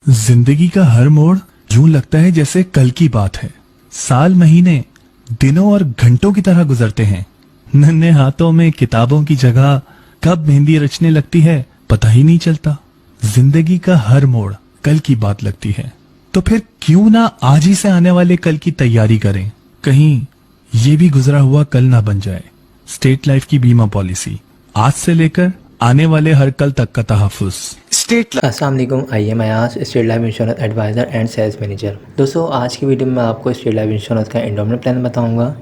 जिंदगी का हर मोड़ यूं लगता है जैसे कल की बात है। साल, महीने, दिनों और घंटों की तरह गुजरते हैं। नन्हे हाथों में किताबों की जगह कब मेहंदी रचने लगती है पता ही नहीं चलता। जिंदगी का हर मोड़ कल की बात लगती है, तो फिर क्यों ना आज ही से आने वाले कल की तैयारी करें। कहीं ये भी गुजरा हुआ कल ना बन जाए। स्टेट लाइफ की बीमा पॉलिसी, आज से लेकर आने वाले हर कल तक का तहफ़्फ़ुज़। अस्सलाम वालेकुम। I am Ayaz, State Life Insurance adviser and sales manager. दोस्तों, आज की वीडियो में आपको स्टेट लाइफ इंश्योरेंस का एंडोमेंट प्लान बताऊंगा।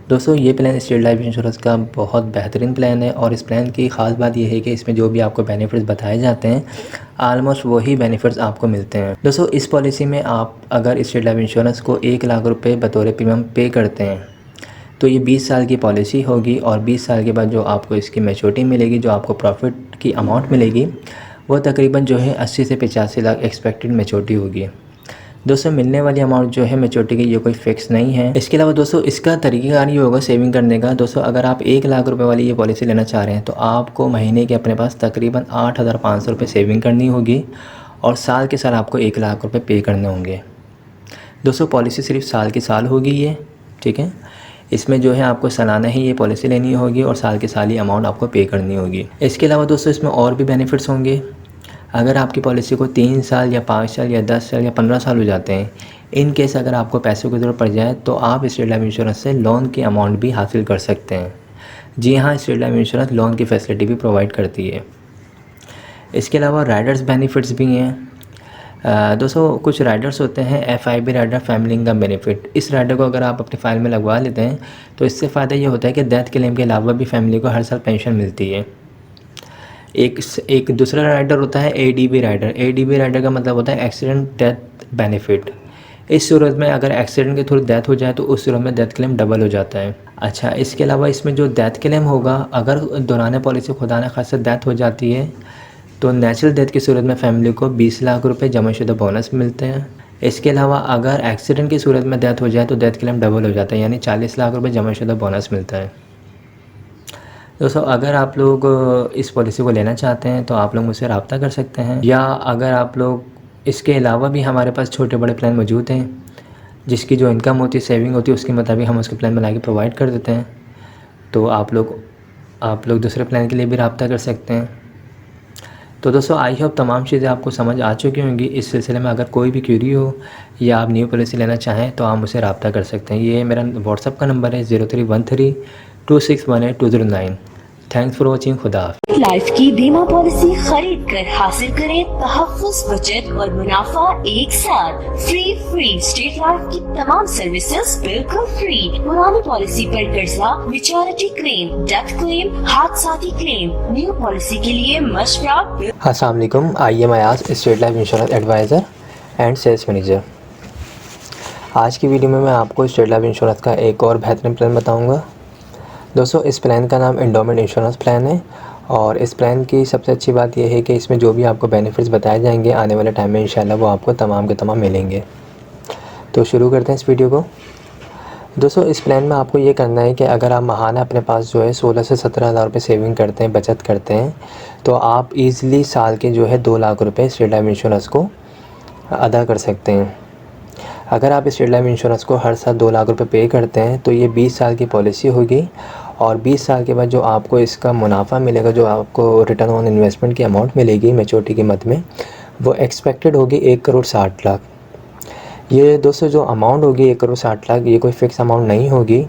दोस्तों, ये प्लान स्टेट लाइफ इंश्योरेंस का बहुत बेहतरीन प्लान है और इस प्लान की ख़ास बात यह है कि इसमें जो भी आपको बेनिफिट्स बताए जाते हैं आलमोस्ट वही बेनिफिट्स आपको मिलते हैं। दोस्तों, इस पॉलिसी में आप अगर स्टेट लाइफ इंश्योरेंस को 1 लाख रुपये बतौर प्रीमियम पे करते हैं तो ये 20 साल की पॉलिसी होगी और 20 साल के बाद जो आपको इसकी मैच्योरिटी मिलेगी, जो आपको प्रॉफिट की अमाउंट मिलेगी, वो तकरीबन जो है 80 से 85 लाख एक्सपेक्टेड मैच्योरिटी होगी। दोस्तों, मिलने वाली अमाउंट जो है मैच्योरिटी की ये कोई फ़िक्स नहीं है। इसके अलावा दोस्तों, इसका तरीक़ाकार ये होगा सेविंग करने का। दोस्तों, अगर आप 1 लाख रुपए वाली ये पॉलिसी लेना चाह रहे हैं तो आपको महीने के अपने पास तकरीबन 8,500 रुपये सेविंग करनी होगी और साल के साल आपको 1 लाख रुपये पे करने होंगे। दोस्तों, पॉलिसी सिर्फ साल के साल होगी ये, ठीक है। इसमें जो है आपको सालाना ही ये पॉलिसी लेनी होगी और साल के साल ही अमाउंट आपको पे करनी होगी। इसके अलावा दोस्तों, इसमें और भी बेनिफिट्स होंगे। अगर आपकी पॉलिसी को 3 साल या 5 साल या 10 साल या 15 साल हो जाते हैं, इन केस अगर आपको पैसों की ज़रूरत पड़ जाए तो आप स्टेट लाइफ इंश्योरेंस से लोन की अमाउंट भी हासिल कर सकते हैं। जी हाँ, स्टेट लाइफ इंश्योरेंस लोन की फैसिलिटी भी प्रोवाइड करती है। इसके अलावा राइडर्स बेनिफिट्स भी हैं। दोस्तों, कुछ राइडर्स होते हैं FIB rider, family income benefit. इस राइडर को अगर आप अपनी फ़ाइल में लगवा लेते हैं तो इससे फ़ायदा ये होता है कि डेथ क्लेम के अलावा भी फैमिली को हर साल पेंशन मिलती है। एक दूसरा राइडर होता है ADB राइडर। ADB राइडर का मतलब होता है एक्सीडेंट डेथ बेनिफिट। इस सूरत में अगर एक्सीडेंट के थ्रू डेथ हो जाए तो उस सूरत में डेथ क्लेम डबल हो जाता है। अच्छा, इसके अलावा इसमें जो डेथ क्लेम होगा, अगर दौरान पॉलिसी खुदा न खास्ता डेथ हो जाती है तो नेचुरल डेथ की सूरत में फैमिली को 20 लाख रुपए जमाशुदा बोनस मिलते हैं। इसके अलावा अगर एक्सीडेंट की सूरत में डेथ हो जाए तो डेथ क्लेम डबल हो जाता है, यानी 40 लाख रुपए जमाशुदा बोनस मिलता है। दोस्तों, अगर आप लोग इस पॉलिसी को लेना चाहते हैं तो आप लोग मुझसे रब्ता कर सकते हैं, या अगर आप लोग इसके अलावा भी हमारे पास छोटे बड़े प्लान मौजूद हैं जिसकी जो इनकम होती है, सेविंग होती है, उसके मुताबिक हम उसके प्लान बना के प्रोवाइड कर देते हैं। तो आप लोग दूसरे प्लान के लिए भी रब्ता कर सकते हैं। तो दोस्तों, आई होप तमाम चीज़ें आपको समझ आ चुकी होंगी। इस सिलसिले में अगर कोई भी क्यूरी हो या आप न्यू पॉलिसी लेना चाहें तो आप मुझसे रब्ता कर सकते हैं। ये मेरा व्हाट्सअप का नंबर है 03132618 थैंक्स फॉर वॉचिंग। खुदा हाफ़िज़। लाइफ की बीमा पॉलिसी खरीद कर हासिल करें तहफ्फुज़, बचत और मुनाफा एक साथ। फ्री स्टेट लाइफ की तमाम सर्विसेज बिल्कुल फ्री। पुरानी पॉलिसी पर कर्जा, मैच्योरिटी क्लेम, डेथ क्लेम, हादसाती क्लेम, न्यू पॉलिसी के लिए मशवरा। अस्सलाम वालेकुम। I am Ayaz, State Life Insurance adviser and sales manager. आज की वीडियो में मैं आपको स्टेट लाइफ इंश्योरेंस का एक और बेहतरीन प्लान बताऊंगा। दोस्तों, इस प्लान का नाम एंडोमेंट इंश्योरेंस प्लान है और इस प्लान की सबसे अच्छी बात यह है कि इसमें जो भी आपको बेनिफिट्स बताए जाएंगे आने वाले टाइम में इंशाल्लाह वो आपको तमाम के तमाम मिलेंगे। तो शुरू करते हैं इस वीडियो को। दोस्तों, इस प्लान में आपको ये करना है कि अगर आप माहाना अपने पास जो है 16 से 17 हज़ार रुपये सेविंग करते हैं, बचत करते हैं, तो आप ईज़िली साल के जो है 2 लाख रुपये स्टेट लाइफ इंश्योरेंस को अदा कर सकते हैं। अगर आप स्टेट लाइफ इंश्योरेंस को हर साल 2 लाख रुपये पे करते हैं तो ये 20 साल की पॉलिसी होगी और 20 साल के बाद जो आपको इसका मुनाफा मिलेगा, जो आपको रिटर्न ऑन इन्वेस्टमेंट की अमाउंट मिलेगी मैच्योरिटी की मद में, वो एक्सपेक्टेड होगी 1,60,00,000। ये दोस्तों जो अमाउंट होगी 1,60,00,000, ये कोई फ़िक्स अमाउंट नहीं होगी,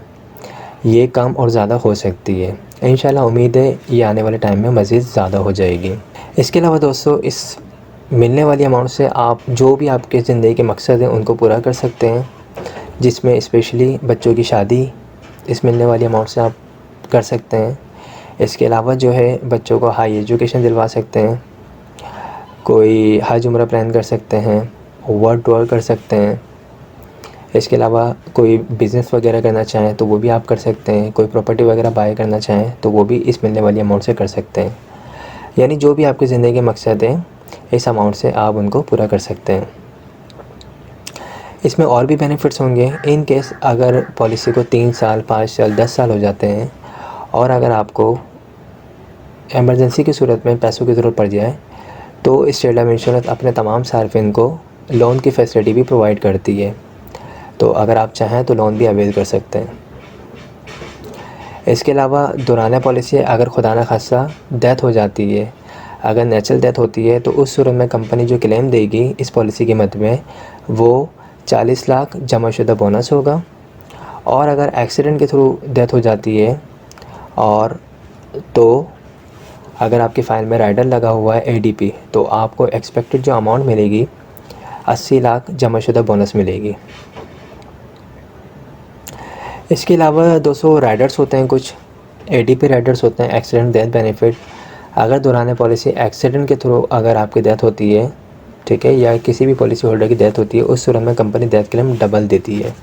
ये कम और ज़्यादा हो सकती है। इंशाल्लाह उम्मीद है ये आने वाले टाइम में मज़ीद ज़्यादा हो जाएगी। इसके अलावा दोस्तों, इस मिलने वाली अमाउंट से आप जो भी आपके ज़िंदगी के मकसद हैं उनको पूरा कर सकते हैं, जिसमें स्पेशली बच्चों की शादी इस मिलने वाली अमाउंट से आप कर सकते हैं। इसके अलावा जो है बच्चों को हाई एजुकेशन दिलवा सकते हैं, कोई हज उम्रा प्लान कर सकते हैं, वर्ल्ड टूर कर सकते हैं। इसके अलावा कोई बिज़नेस वगैरह करना चाहें तो वो भी आप कर सकते हैं, कोई प्रॉपर्टी वगैरह बाय करना चाहें तो वो भी इस मिलने वाली अमाउंट से कर सकते हैं। यानी जो भी आपकी ज़िंदगी के मकसद हैं इस अमाउंट से आप उनको पूरा कर सकते हैं। इसमें और भी बेनिफिट्स होंगे इन केस अगर पॉलिसी को 3 साल, 5 साल, 10 साल हो जाते हैं और अगर आपको इमरजेंसी की सूरत में पैसों की ज़रूरत पड़ जाए तो स्टेट लाइफ इंश्योरेंस अपने तमाम सार्फिन को लोन की फैसिलिटी भी प्रोवाइड करती है। तो अगर आप चाहें तो लोन भी अवेल कर सकते हैं। इसके अलावा दौरान पॉलिसी अगर खुदा न खास्ता डेथ हो जाती है, अगर नेचुरल डेथ होती है, तो उस सूरत में कंपनी जो क्लेम देगी इस पॉलिसी की मद में वो 40 लाख जमाशुदा बोनस होगा। और अगर एक्सीडेंट के थ्रू डेथ हो जाती है और तो अगर आपकी फ़ाइल में राइडर लगा हुआ है ADP, तो आपको एक्सपेक्टेड जो अमाउंट मिलेगी 80 लाख जमाशुदा बोनस मिलेगी। इसके अलावा दोस्तों राइडर्स होते हैं, कुछ ADP राइडर्स होते हैं, एक्सीडेंट डेथ बेनिफिट। अगर दौरान पॉलिसी एक्सीडेंट के थ्रू अगर आपकी डेथ होती है, ठीक है, या किसी भी पॉलिसी होल्डर की डेथ होती है, उस सूरत में कंपनी डेथ क्लेम डबल देती है।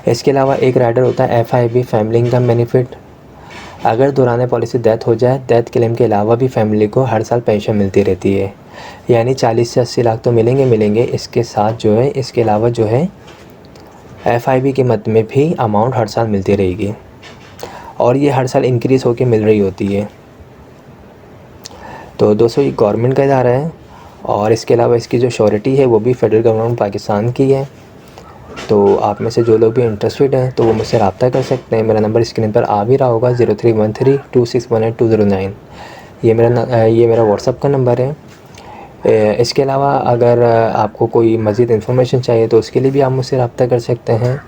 इसके अलावा एक राइडर होता है FIB फैमिली इनकम बेनिफिट। अगर दौरान पॉलिसी डेथ हो जाए, डेथ क्लेम के अलावा भी फैमिली को हर साल पेंशन मिलती रहती है, यानी 40 से 80 लाख तो मिलेंगे। इसके साथ जो है, इसके अलावा जो है FIB की मद में भी अमाउंट हर साल मिलती रहेगी और ये हर साल इंक्रीज़ होकर मिल रही होती है। तो दोस्तों ये गवर्नमेंट का इदारा है और इसके अलावा इसकी जो श्योरिटी है वो भी फेडरल गवर्नमेंट पाकिस्तान की है। तो आप में से जो लोग भी इंटरेस्टेड हैं तो वो मुझसे रब्ता कर सकते हैं। मेरा नंबर स्क्रीन पर आ भी रहा होगा 03132618 ये मेरा व्हाट्सअप का नंबर है। इसके अलावा अगर आपको कोई मज़ीद इन्फॉर्मेशन चाहिए तो उसके लिए भी आप मुझसे रब्ता कर सकते हैं।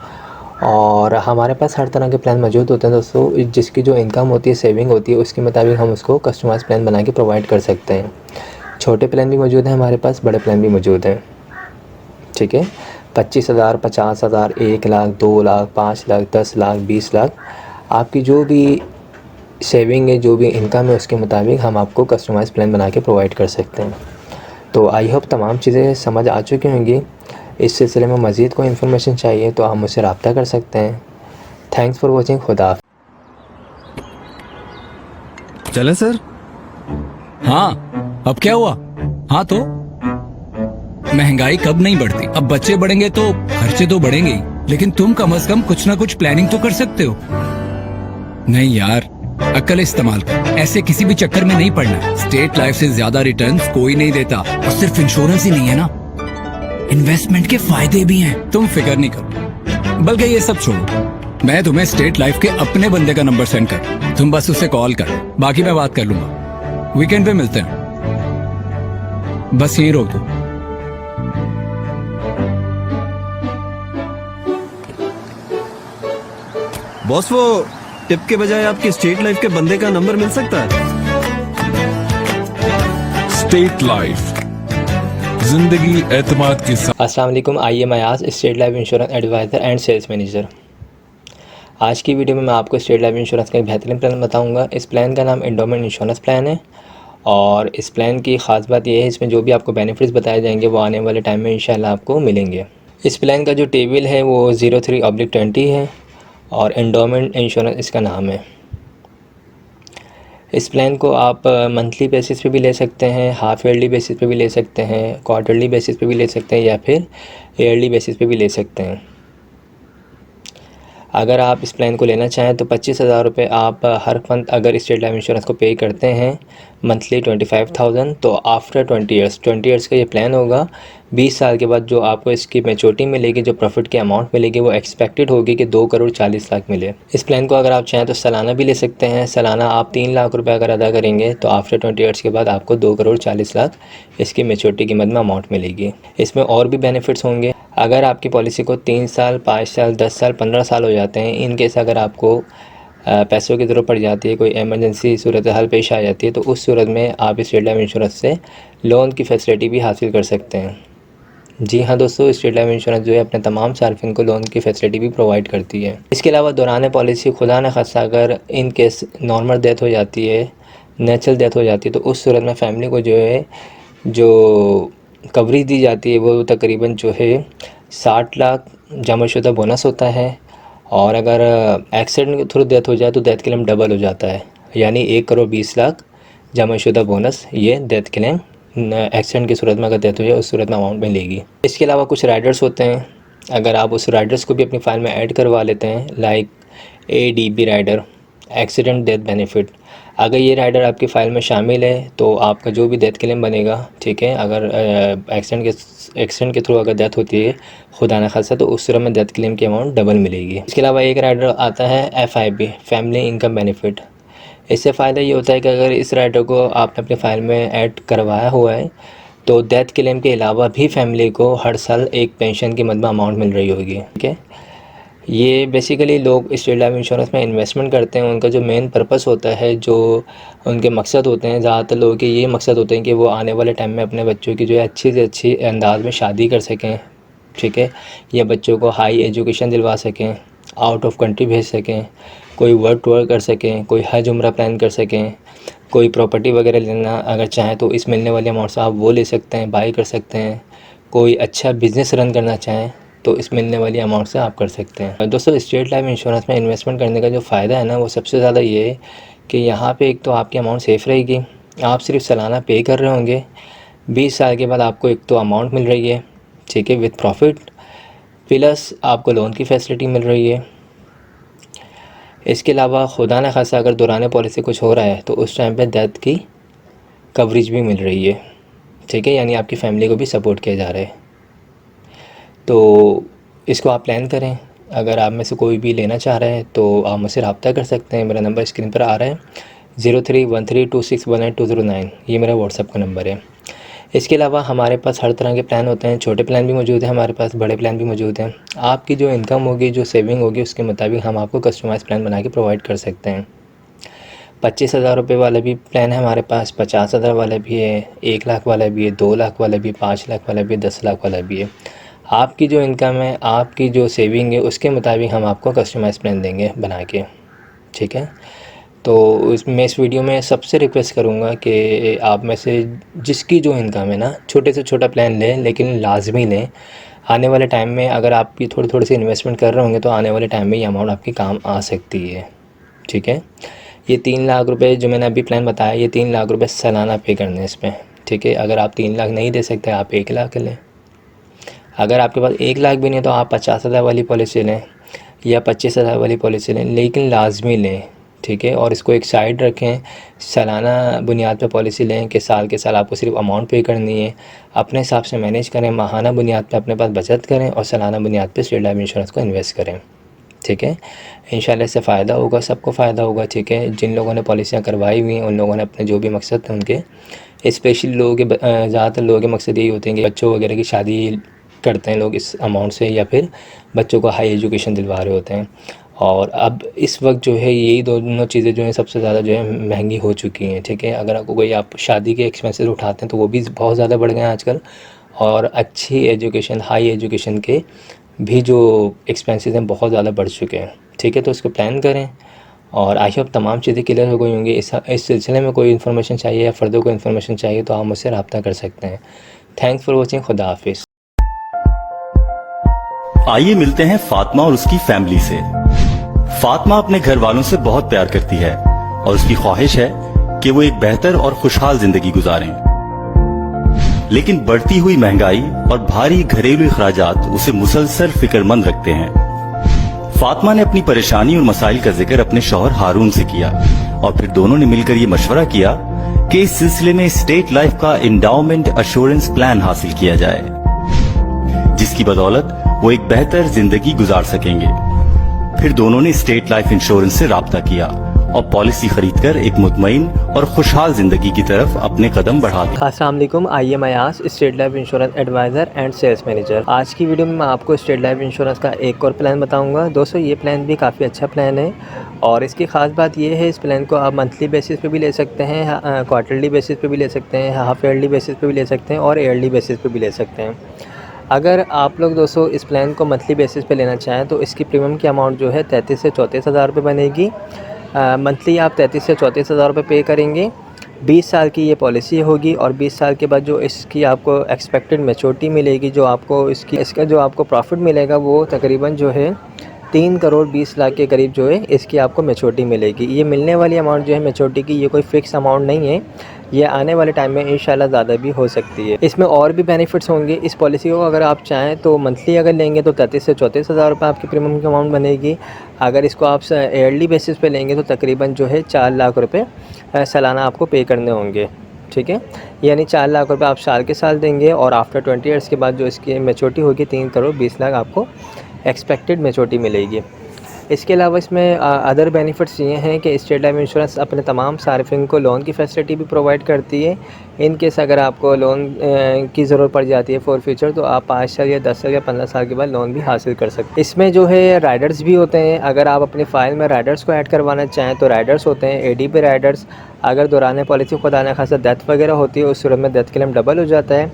और हमारे पास हर तरह के प्लान मौजूद होते हैं दोस्तों, जिसकी जो इनकम होती है, सेविंग होती है, उसके मुताबिक हम उसको कस्टमाइज़ प्लान बना के प्रोवाइड कर सकते हैं। छोटे प्लान भी मौजूद हैं हमारे पास, बड़े प्लान भी मौजूद हैं, ठीक है। 25,000, 50,000, 1 लाख, 2 लाख, 5 लाख, 10 लाख, 20 लाख, आपकी जो भी सेविंग है, जो भी इनकम है, उसके मुताबिक हम आपको कस्टमाइज़ प्लान बना के प्रोवाइड कर सकते हैं। तो आई होप तमाम चीज़ें समझ आ चुकी होंगी। इस सिलसिले में मज़ीद कोई इन्फॉर्मेशन चाहिए तो आप मुझसे रब्ता कर सकते हैं। Thanks for watching. खुदा। चले सर? हाँ, अब क्या हुआ? हाँ तो महंगाई कब नहीं बढ़ती? अब बच्चे बढ़ेंगे तो खर्चे तो बढ़ेंगे ही, लेकिन तुम कम से कम कुछ ना कुछ प्लानिंग तो कर सकते हो। नहीं यार, अक्ल इस्तेमाल कर, ऐसे किसी भी चक्कर में नहीं पड़ना। स्टेट लाइफ से ज्यादा रिटर्न्स कोई नहीं देता, और सिर्फ इंश्योरेंस ही नहीं है ना, इन्वेस्टमेंट के फायदे भी हैं। तुम फिक्र नहीं करो, बल्कि ये सब छोड़ो, मैं तुम्हें स्टेट लाइफ के अपने बंदे का नंबर सेंड कर, तुम बस उससे कॉल कर, बाकी मैं बात कर लूंगा। वीकेंड पे मिलते हैं, बस यही रोक दो। बॉस, वो टिप के बजाय आपके स्टेट लाइफ के बंदे का नंबर मिल सकता है? स्टेट लाइफ, जिंदगी एतमाद के साथ। अस्सलाम वालेकुम, I am Ayaz, State Life Insurance adviser and sales manager. आज की वीडियो में मैं आपको स्टेट लाइफ इंश्योरेंस का एक बेहतरीन प्लान बताऊंगा। इस प्लान का नाम एंडोमेंट इंश्योरेंस प्लान है और इस प्लान की ख़ास बात यह है, इसमें जो भी आपको बेनिफिट्स बताए जाएंगे वो आने वाले टाइम में इंशाल्लाह आपको मिलेंगे। इस प्लान का जो टेबल है वो 03/20 है और एंडोमेंट इंश्योरेंस इसका नाम है। इस प्लान को आप मंथली बेसिस पे भी ले सकते हैं, हाफ ईयरली बेसिस पे भी ले सकते हैं, क्वार्टरली बेसिस पे भी ले सकते हैं या फिर ईयरली बेसिस पे भी ले सकते हैं। अगर आप इस प्लान को लेना चाहें तो 25,000 रुपये आप हर मंथ अगर स्टेट लाइफ इंश्योरेंस को पे करते हैं मंथली 25,000, तो आफ्टर 20 ईयर्स का ये प्लान होगा। 20 साल के बाद जो आपको इसकी मैच्योरिटी मिलेगी, जो प्रॉफिट की अमाउंट मिलेगी, वो एक्सपेक्टेड होगी कि 2,40,00,000 मिले। इस प्लान को अगर आप चाहें तो सालाना भी ले सकते हैं। सालाना आप 3 लाख रुपये अगर अदा करेंगे तो आफ्टर 20 ईयर्स के बाद आपको 2,40,00,000 इसकी मैच्योरिटी की मद में अमाउंट मिलेगी। इसमें और भी बेनिफिट्स होंगे। अगर आपकी पॉलिसी को 3 साल, 5 साल, 10 साल, 15 साल हो जाते हैं, इन केस अगर आपको पैसों की ज़रूरत पड़ जाती है, कोई एमरजेंसी सूरत हाल पेश आ जाती है, तो उस सूरत में आप स्टेट लाइफ इंश्योरेंस से लोन की फैसिलिटी भी हासिल कर सकते हैं। जी हाँ दोस्तों, स्टेट लाइफ इंश्योरेंस जो है अपने तमाम सार्फिन को लोन की फैसिलिटी भी प्रोवाइड करती है। इसके अलावा दौरान पॉलिसी खुदा न खास्ता अगर इन केस नॉर्मल डेथ हो जाती है, नेचुरल डेथ हो जाती है, तो उस सूरत में फैमिली को जो है जो कवरेज दी जाती है वो तकरीबन जो है 60 लाख जमाशुदा बोनस होता है। और अगर एक्सीडेंट के थ्रू डेथ हो जाए तो डेथ क्लेम डबल हो जाता है, यानी 1,20,00,000 जमाशुदा बोनस ये डेथ क्लेम एक्सीडेंट की सूरत में अगर डेथ हो जाए उस सूरत में अमाउंट मिलेगी। इसके अलावा कुछ राइडर्स होते हैं, अगर आप उस राइडर्स को भी अपनी फ़ाइल में ऐड करवा लेते हैं, like ADP rider, accident death benefit. अगर ये राइडर आपकी फ़ाइल में शामिल है तो आपका जो भी डेथ क्लेम बनेगा, ठीक है, अगर एक्सीडेंट के थ्रू अगर डेथ होती है खुदा न खास्ता, तो उस सूरत में डेथ क्लेम की अमाउंट डबल मिलेगी। इसके अलावा एक राइडर आता है FIB, फैमिली इनकम बेनिफिट। इससे फ़ायदा ये होता है कि अगर इस राइडर को आपने अपनी फ़ाइल में ऐड करवाया हुआ है तो डेथ क्लेम के अलावा भी फैमिली को हर साल एक पेंशन की मदबा अमाउंट मिल रही होगी, ठीक है। ये बेसिकली लोग स्टेट लाइफ इंश्योरेंस में इन्वेस्टमेंट करते हैं, उनका जो मेन पर्पस होता है, जो उनके मकसद होते हैं, ज़्यादातर लोगों के ये मकसद होते हैं कि वो आने वाले टाइम में अपने बच्चों की जो है अच्छी से अच्छी अंदाज में शादी कर सकें, ठीक है, या बच्चों को हाई एजुकेशन दिलवा सकें, आउट ऑफ कंट्री भेज सकें, कोई वर्ल्ड टूर कर सकें, कोई हज उम्रा प्लान कर सकें, कोई प्रॉपर्टी वगैरह लेना अगर चाहें तो इस मिलने वाले अमाउंट से आप वो ले सकते हैं, बाई कर सकते हैं। कोई अच्छा बिज़नेस रन करना चाहें तो इस मिलने वाली अमाउंट से आप कर सकते हैं। दोस्तों, स्टेट लाइफ इंश्योरेंस में इन्वेस्टमेंट करने का जो फ़ायदा है ना, वो सबसे ज़्यादा ये है कि यहाँ पे एक तो आपकी अमाउंट सेफ़ रहेगी, आप सिर्फ सालाना पे कर रहे होंगे, 20 साल के बाद आपको एक तो अमाउंट मिल रही है, ठीक है, विद प्रॉफिट, प्लस आपको लोन की फैसिलिटी मिल रही है। इसके अलावा खुदा न खास्ता अगर दौरान पॉलिसी कुछ हो रहा है तो उस टाइम पे डेथ की कवरेज भी मिल रही है, ठीक है, यानी आपकी फ़ैमिली को भी सपोर्ट किया जा रहा है। तो इसको आप प्लान करें। अगर आप में से कोई भी लेना चाह रहे हैं तो आप मुझसे रब्ता कर सकते हैं। मेरा नंबर स्क्रीन पर आ रहा है 0313261829, ये मेरा व्हाट्सअप का नंबर है। इसके अलावा हमारे पास हर तरह के प्लान होते हैं, छोटे प्लान भी मौजूद हैं हमारे पास, बड़े प्लान भी मौजूद हैं। आपकी जो इनकम होगी, जो सेविंग होगी, उसके मुताबिक हम आपको कस्टमाइज़ प्लान बना के प्रोवाइड कर सकते हैं। 25,000 रुपये वाला भी प्लान है हमारे पास, 50,000 वाला भी है, 1 लाख वाला भी है, 2 लाख वाला भी है, 5 लाख वाला भी है, 10 लाख वाला भी है। आपकी जो इनकम है, आपकी जो सेविंग है, उसके मुताबिक हम आपको कस्टमाइज़ प्लान देंगे बना के, ठीक है। तो इस वीडियो में सबसे रिक्वेस्ट करूँगा कि आप में से जिसकी जो इनकम है ना, छोटे से छोटा प्लान लें, लेकिन लाजमी लें। आने वाले टाइम में अगर आप ये थोड़ी सी इन्वेस्टमेंट कर रहे होंगे तो आने वाले टाइम में ये अमाउंट आपकी काम आ सकती है, ठीक है। ये 3 लाख रुपए जो मैंने अभी प्लान बताया, ये 3 लाख रुपए सालाना पे करने हैं इस पर, ठीक है। अगर आप 3 लाख नहीं दे सकते, आप 1 लाख लें। अगर आपके पास 1 लाख भी नहीं तो आप 50,000 वाली पॉलिसी लें या 25,000 वाली पॉलिसी लें, लेकिन लाजमी लें, ठीक है। और इसको एक साइड रखें, सालाना बुनियाद पे पॉलिसी लें कि साल के साल आपको सिर्फ अमाउंट पे करनी है, अपने हिसाब से मैनेज करें, माहाना बुनियाद पे अपने पास बचत करें और सालाना बुनियाद पे स्टेट लाइफ इंश्योरेंस को इन्वेस्ट करें, ठीक है। इंशाल्लाह इससे फ़ायदा होगा, सबको फ़ायदा होगा, ठीक है। जिन लोगों ने पॉलिसियाँ करवाई हुई हैं उन लोगों ने अपने जो भी मकसद थे उनके, स्पेशली लोगों के ज़्यादातर लोगों के मकसद यही होते हैं कि बच्चों वगैरह की शादी करते हैं लोग इस अमाउंट से, या फिर बच्चों को हाई एजुकेशन दिलवा रहे होते हैं। और अब इस वक्त जो है यही दोनों चीज़ें जो हैं सबसे ज़्यादा जो है महंगी हो चुकी हैं, ठीक है। अगर आपको कोई आप शादी के एक्सपेंसेस उठाते हैं तो वो भी बहुत ज़्यादा बढ़ गए हैं आजकल, और अच्छी एजुकेशन, हाई एजुकेशन के भी जो एक्सपेंसेस हैं बहुत ज़्यादा बढ़ चुके हैं, ठीक है। तो इसको प्लान करें और आई होप तमाम चीज़ें क्लियर हो गई होंगी। इस सिलसिले में कोई इन्फॉर्मेशन चाहिए या फर्दर कोई इन्फॉर्मेशन चाहिए तो आप मुझसे रब्ता कर सकते हैं। Thanks for watching. खुदा हाफिज़। आइए मिलते हैं फातिमा और उसकी फैमिली से। फातिमा अपने घर वालों से बहुत प्यार करती है और उसकी ख्वाहिश है कि वो एक बेहतर और खुशहाल जिंदगी गुजारें। लेकिन बढ़ती हुई महंगाई और भारी घरेलू अखराजात उसे मुसलसल फिक्रमंद रखते हैं। फातिमा ने अपनी परेशानी और मसाइल का जिक्र अपने शौहर हारून से किया और फिर दोनों ने मिलकर ये मशवरा किया कि इस सिलसिले में स्टेट लाइफ का एंडाउमेंट एश्योरेंस प्लान हासिल किया जाए, जिसकी बदौलत वो एक बेहतर जिंदगी गुजार सकेंगे। फिर दोनों ने स्टेट लाइफ इंश्योरेंस से राब्ता किया और पॉलिसी खरीदकर एक मुतमईन और खुशहाल जिंदगी की तरफ अपने कदम बढ़ा दिए। अस्सलाम वालेकुम, I am Ayas, State Life Insurance adviser and sales manager. आज की वीडियो में मैं आपको स्टेट लाइफ इंश्योरेंस का एक और प्लान बताऊंगा। दोस्तों, ये प्लान भी काफ़ी अच्छा प्लान है और इसकी ख़ास बात ये है, इस प्लान को आप मंथली बेसिस पे भी ले सकते हैं, क्वार्टरली बेसिस पे भी ले सकते हैं, हाफ ईयरली बेसिस पे भी ले सकते हैं और ईयरली बेसिस पे भी ले सकते हैं। अगर आप लोग दोस्तों इस प्लान को मंथली बेसिस पे लेना चाहें तो इसकी प्रीमियम की अमाउंट जो है 33 से 34 हज़ार रुपये बनेगी। मंथली आप 33 से 34 हज़ार रुपये पे करेंगे। 20 साल की ये पॉलिसी होगी और 20 साल के बाद जो इसकी आपको एक्सपेक्टेड मैच्योरिटी मिलेगी, जो आपको इसका जो आपको प्रॉफिट मिलेगा वो तकरीबन जो है 3 करोड़ 20 लाख के करीब जो है इसकी आपको मैच्योरिटी मिलेगी। ये मिलने वाली अमाउंट जो है मैच्योरिटी की, ये कोई फ़िक्स अमाउंट नहीं है, ये आने वाले टाइम में इंशाल्लाह ज़्यादा भी हो सकती है। इसमें और भी बेनिफिट्स होंगे। इस पॉलिसी को अगर आप चाहें तो मंथली अगर लेंगे तो 33 से 34 हज़ार रुपये आपकी प्रीमियम की अमाउंट बनेगी। अगर इसको आप ईयरली बेसिस पे लेंगे तो तकरीबन जो है 4 लाख रुपए सालाना आपको पे करने होंगे, ठीक है। यानी 4 लाख रुपए आप साल के साल देंगे और आफ्टर 20 ईयर्स के बाद जो इसकी मैच्योरिटी होगी 3 करोड़ 20 लाख आपको एक्सपेक्टेड मैच्योरिटी मिलेगी। इसके अलावा इसमें अदर बेनिफिट्स ये हैं कि स्टेट लाइफ इंश्योरेंस अपने तमाम सार्फिन को लोन की फैसिलिटी भी प्रोवाइड करती है। इन केस अगर आपको लोन की ज़रूरत पड़ जाती है फॉर फ्यूचर तो आप 5 साल या 10 साल या 15 साल के बाद लोन भी हासिल कर सकते हैं। इसमें जो है राइडर्स भी होते हैं। अगर आप अपनी फ़ाइल में राइडर्स को ऐड करवाना चाहें तो राइडर्स होते हैं, ADP राइडर्स। अगर दौरान पॉलिसी खुदा न खासा डेथ वगैरह होती है उस सूरत में डेथ क्लेम डबल हो जाता है।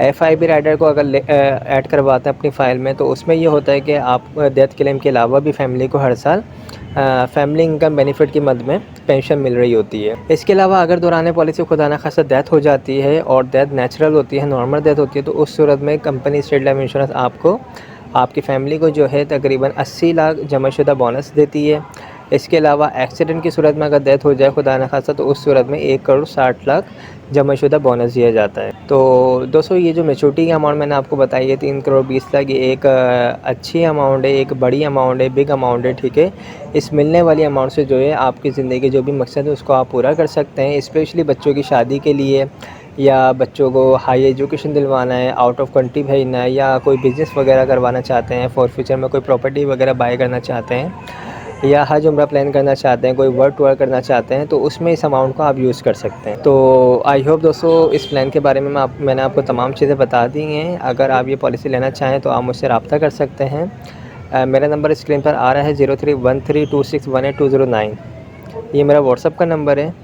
FIB राइडर को अगर ऐड करवाते हैं अपनी फ़ाइल में तो उसमें ये होता है कि आप डेथ क्लेम के अलावा भी फैमिली को हर साल फैमिली इनकम बेनिफिट की मद में पेंशन मिल रही होती है। इसके अलावा अगर दौरान पॉलिसी खुदा न खासा डेथ हो जाती है और डेथ नेचुरल होती है, नॉर्मल डेथ होती है, तो उस सूरत में कंपनी स्टेट लाइफ इंश्योरेंस आपको आपकी फ़ैमिली को जो है तकरीबन 80 लाख जमाशुदा बोनस देती है। इसके अलावा एक्सीडेंट की सूरत में अगर डेथ हो जाए खुदा न खासा तो उस सूरत में 1 करोड़ 60 लाख जमाशुदा बोनस दिया जाता है। तो दोस्तों ये जो मैच्योरिटी की अमाउंट मैंने आपको बताई है 3 करोड़ 20 लाख, ये एक अच्छी अमाउंट है, एक बड़ी अमाउंट है, बिग अमाउंट है, ठीक है। इस मिलने वाली अमाउंट से जो है आपकी ज़िंदगी के जो भी मकसद है उसको आप पूरा कर सकते हैं। स्पेशली बच्चों की शादी के लिए या बच्चों को हाई एजुकेशन दिलवाना है, आउट ऑफ कंट्री भेजना है या कोई बिज़नेस वगैरह करवाना चाहते हैं, फॉर फ्यूचर में कोई प्रॉपर्टी वगैरह बाय करना चाहते हैं या हज उम्रा प्लान करना चाहते हैं, कोई वर्क टूर करना चाहते हैं तो उसमें इस अमाउंट को आप यूज़ कर सकते हैं। तो आई होप दोस्तों इस प्लान के बारे में मैंने आपको तमाम चीज़ें बता दी हैं। अगर आप ये पॉलिसी लेना चाहें तो आप मुझसे रब्ता कर सकते हैं। मेरा नंबर स्क्रीन पर आ रहा है 031326182009। ये मेरा व्हाट्सअप का नंबर है।